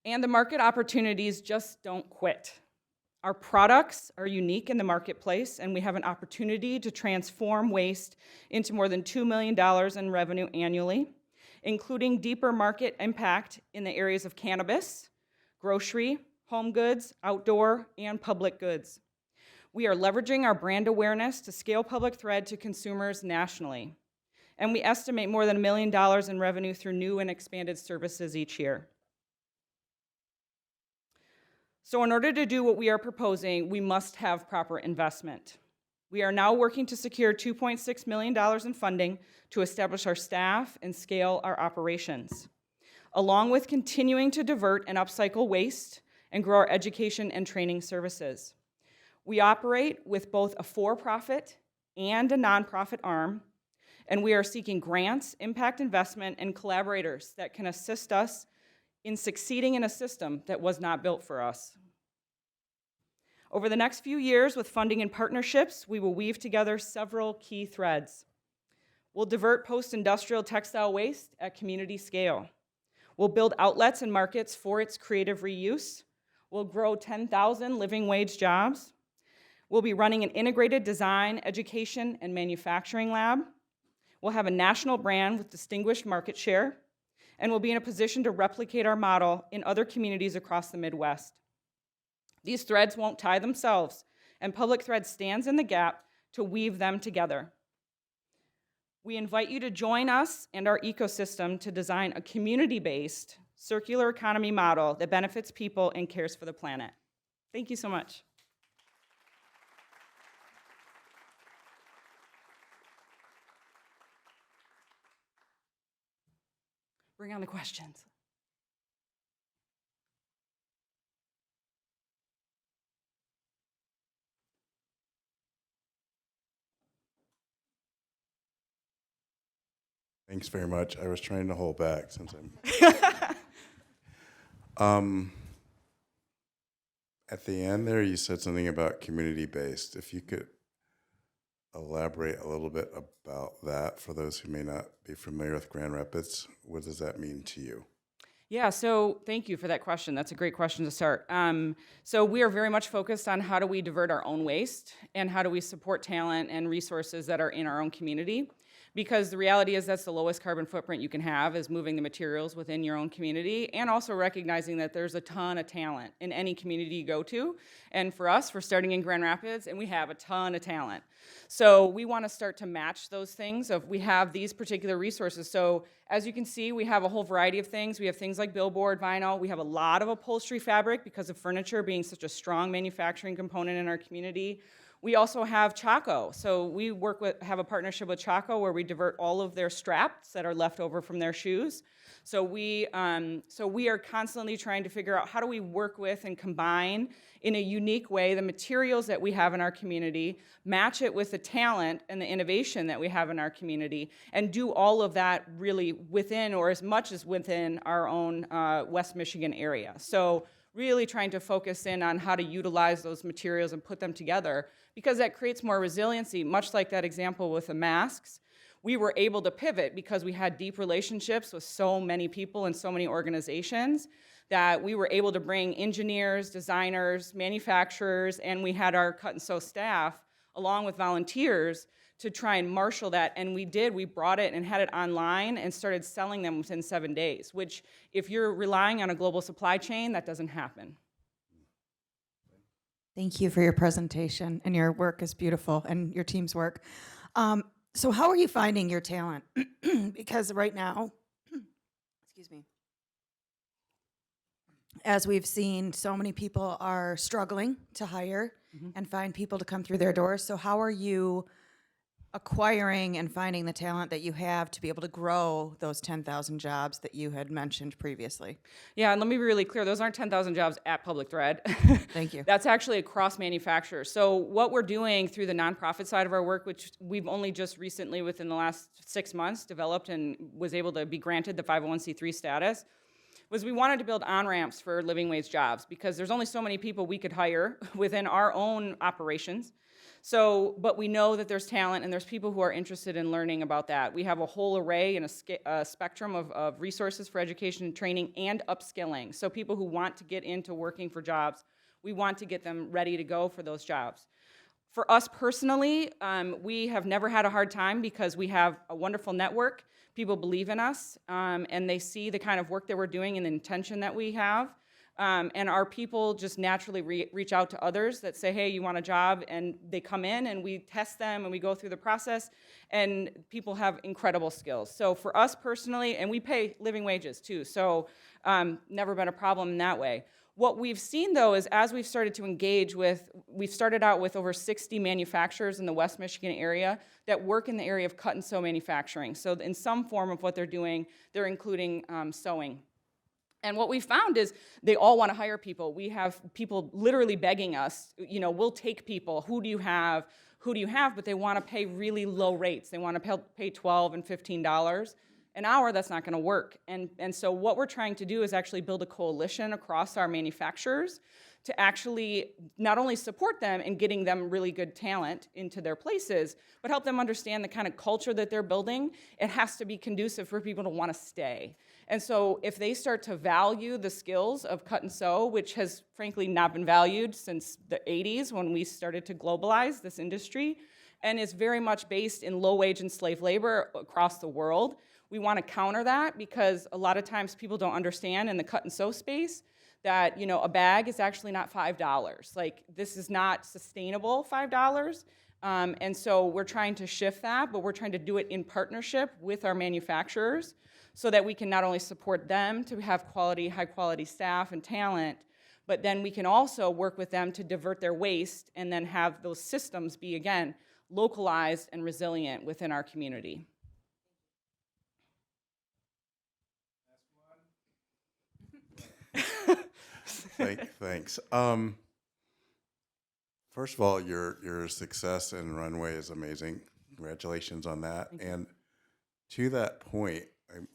And the market opportunities just don't quit. Our products are unique in the marketplace, and we have an opportunity to transform waste into more than $2 million in revenue annually, including deeper market impact in the areas of cannabis, grocery, home goods, outdoor, and public goods. We are leveraging our brand awareness to scale Public Thread to consumers nationally, and we estimate more than $1 million in revenue through new and expanded services each year. So in order to do what we are proposing, we must have proper investment. We are now working to secure $2.6 million in funding to establish our staff and scale our operations. Along with continuing to divert and upcycle waste and grow our education and training services. We operate with both a for-profit and a nonprofit arm, and we are seeking grants, impact investment, and collaborators that can assist us in succeeding in a system that was not built for us. Over the next few years, with funding and partnerships, we will weave together several key threads. We'll divert post-industrial textile waste at community scale. We'll build outlets and markets for its creative reuse. We'll grow 10,000 living wage jobs. We'll be running an integrated design, education, and manufacturing lab. We'll have a national brand with distinguished market share, and we'll be in a position to replicate our model in other communities across the Midwest. These threads won't tie themselves, and Public Thread stands in the gap to weave them together. We invite you to join us and our ecosystem to design a community-based circular economy model that benefits people and cares for the planet. Thank you so much. Bring on the questions. Thanks very much. I was trying to hold back since I'm. At the end there, you said something about community-based. If you could elaborate a little bit about that for those who may not be familiar with Grand Rapids, what does that mean to you? Yeah, so thank you for that question. That's a great question to start. So we are very much focused on how do we divert our own waste and how do we support talent and resources that are in our own community. Because the reality is that's the lowest carbon footprint you can have is moving the materials within your own community and also recognizing that there's a ton of talent in any community you go to. And for us, we're starting in Grand Rapids and we have a ton of talent. So we want to start to match those things of we have these particular resources. So as you can see, we have a whole variety of things. We have things like billboard, vinyl. We have a lot of upholstery fabric because of furniture being such a strong manufacturing component in our community. We also have Chaco. So we have a partnership with Chaco where we divert all of their straps that are left over from their shoes. So we are constantly trying to figure out how do we work with and combine in a unique way the materials that we have in our community, match it with the talent and the innovation that we have in our community, and do all of that really within or as much as within our own West Michigan area. So really trying to focus in on how to utilize those materials and put them together because that creates more resiliency, much like that example with the masks. We were able to pivot because we had deep relationships with so many people and so many organizations that we were able to bring engineers, designers, manufacturers, and we had our cut and sew staff along with volunteers to try and marshal that, and we did. We brought it and had it online and started selling them within 7 days, which if you're relying on a global supply chain, that doesn't happen. Thank you for your presentation, and your work is beautiful, and your team's work. So how are you finding your talent? Because right now, excuse me, as we've seen, so many people are struggling to hire and find people to come through their doors. So how are you acquiring and finding the talent that you have to be able to grow those 10,000 jobs that you had mentioned previously? Yeah, and let me be really clear, those aren't 10,000 jobs at Public Thread. Thank you. That's actually across manufacturers. So what we're doing through the nonprofit side of our work, which we've only just recently within the last 6 months developed and was able to be granted the 501c3 status, was we wanted to build on-ramps for living wage jobs because there's only so many people we could hire within our own operations. So, but we know that there's talent and there's people who are interested in learning about that. We have a whole array and a spectrum of resources for education and training and upskilling. So people who want to get into working for jobs, we want to get them ready to go for those jobs. For us personally, we have never had a hard time because we have a wonderful network. People believe in us and they see the kind of work that we're doing and the intention that we have. And our people just naturally reach out to others that say, hey, you want a job? And they come in and we test them and we go through the process and people have incredible skills. So for us personally, and we pay living wages too, so never been a problem in that way. What we've seen though is as we've started to engage with, we've started out with over 60 manufacturers in the West Michigan area that work in the area of cut and sew manufacturing. So in some form of what they're doing, they're including sewing. And what we found is they all want to hire people. We have people literally begging us, you know, we'll take people. Who do you have? Who do you have? But they want to pay really low rates. They want to pay $12 and $15 an hour. That's not going to work. And so what we're trying to do is actually build a coalition across our manufacturers to actually not only support them in getting them really good talent into their places, but help them understand the kind of culture that they're building. It has to be conducive for people to want to stay. And so if they start to value the skills of cut and sew, which has frankly not been valued since the 80s when we started to globalize this industry, and is very much based in low wage and slave labor across the world, we want to counter that because a lot of times people don't understand in the cut and sew space that, you know, a bag is actually not $5. Like, this is not sustainable $5. And so we're trying to shift that, but we're trying to do it in partnership with our manufacturers so that we can not only support them to have quality, high quality staff and talent, but then we can also work with them to divert their waste and then have those systems be, again, localized and resilient within our community. Thanks. First of all, your success in Runway is amazing. Congratulations on that. And to that point,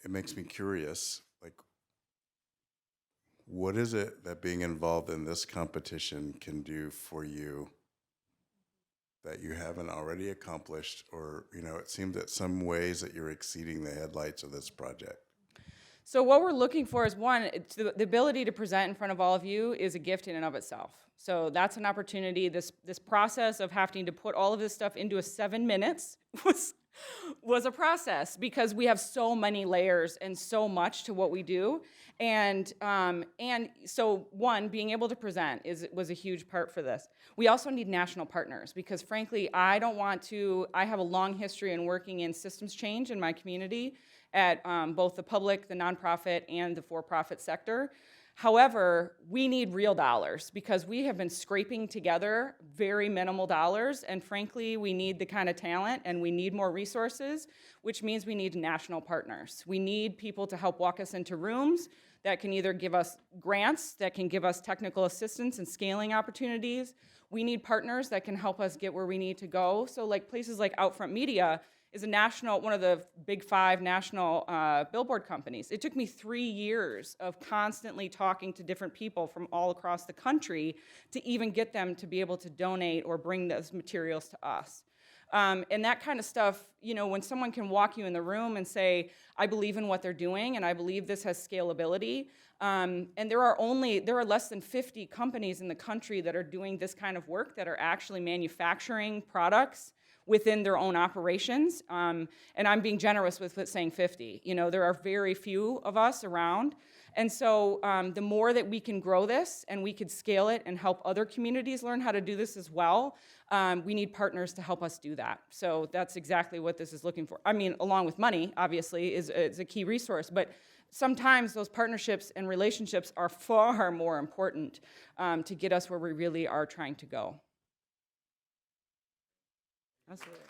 it makes me curious, like, what is it that being involved in this competition can do for you that you haven't already accomplished? Or, you know, it seems that some ways that you're exceeding the headlights of this project. So what we're looking for is, one, the ability to present in front of all of you is a gift in and of itself. So that's an opportunity. This process of having to put all of this stuff into 7 minutes was a process because we have so many layers and so much to what we do. And so, one, being able to present was a huge part for this. We also need national partners because, frankly, I have a long history in working in systems change in my community at both the public, the nonprofit, and the for-profit sector. However, we need real dollars because we have been scraping together very minimal dollars, and frankly, we need the kind of talent and we need more resources, which means we need national partners. We need people to help walk us into rooms that can either give us grants, that can give us technical assistance and scaling opportunities. We need partners that can help us get where we need to go. So like places like Outfront Media is one of the big 5 national billboard companies. It took me 3 years of constantly talking to different people from all across the country to even get them to be able to donate or bring those materials to us. And that kind of stuff, you know, when someone can walk you in the room and say, I believe in what they're doing and I believe this has scalability, and there are less than 50 companies in the country that are doing this kind of work that are actually manufacturing products within their own operations, and I'm being generous with saying 50. You know, there are very few of us around, and so the more that we can grow this and we could scale it and help other communities learn how to do this as well, we need partners to help us do that. So that's exactly what this is looking for. I mean, along with money, obviously, is a key resource, but sometimes those partnerships and relationships are far more important to get us where we really are trying to go. Absolutely.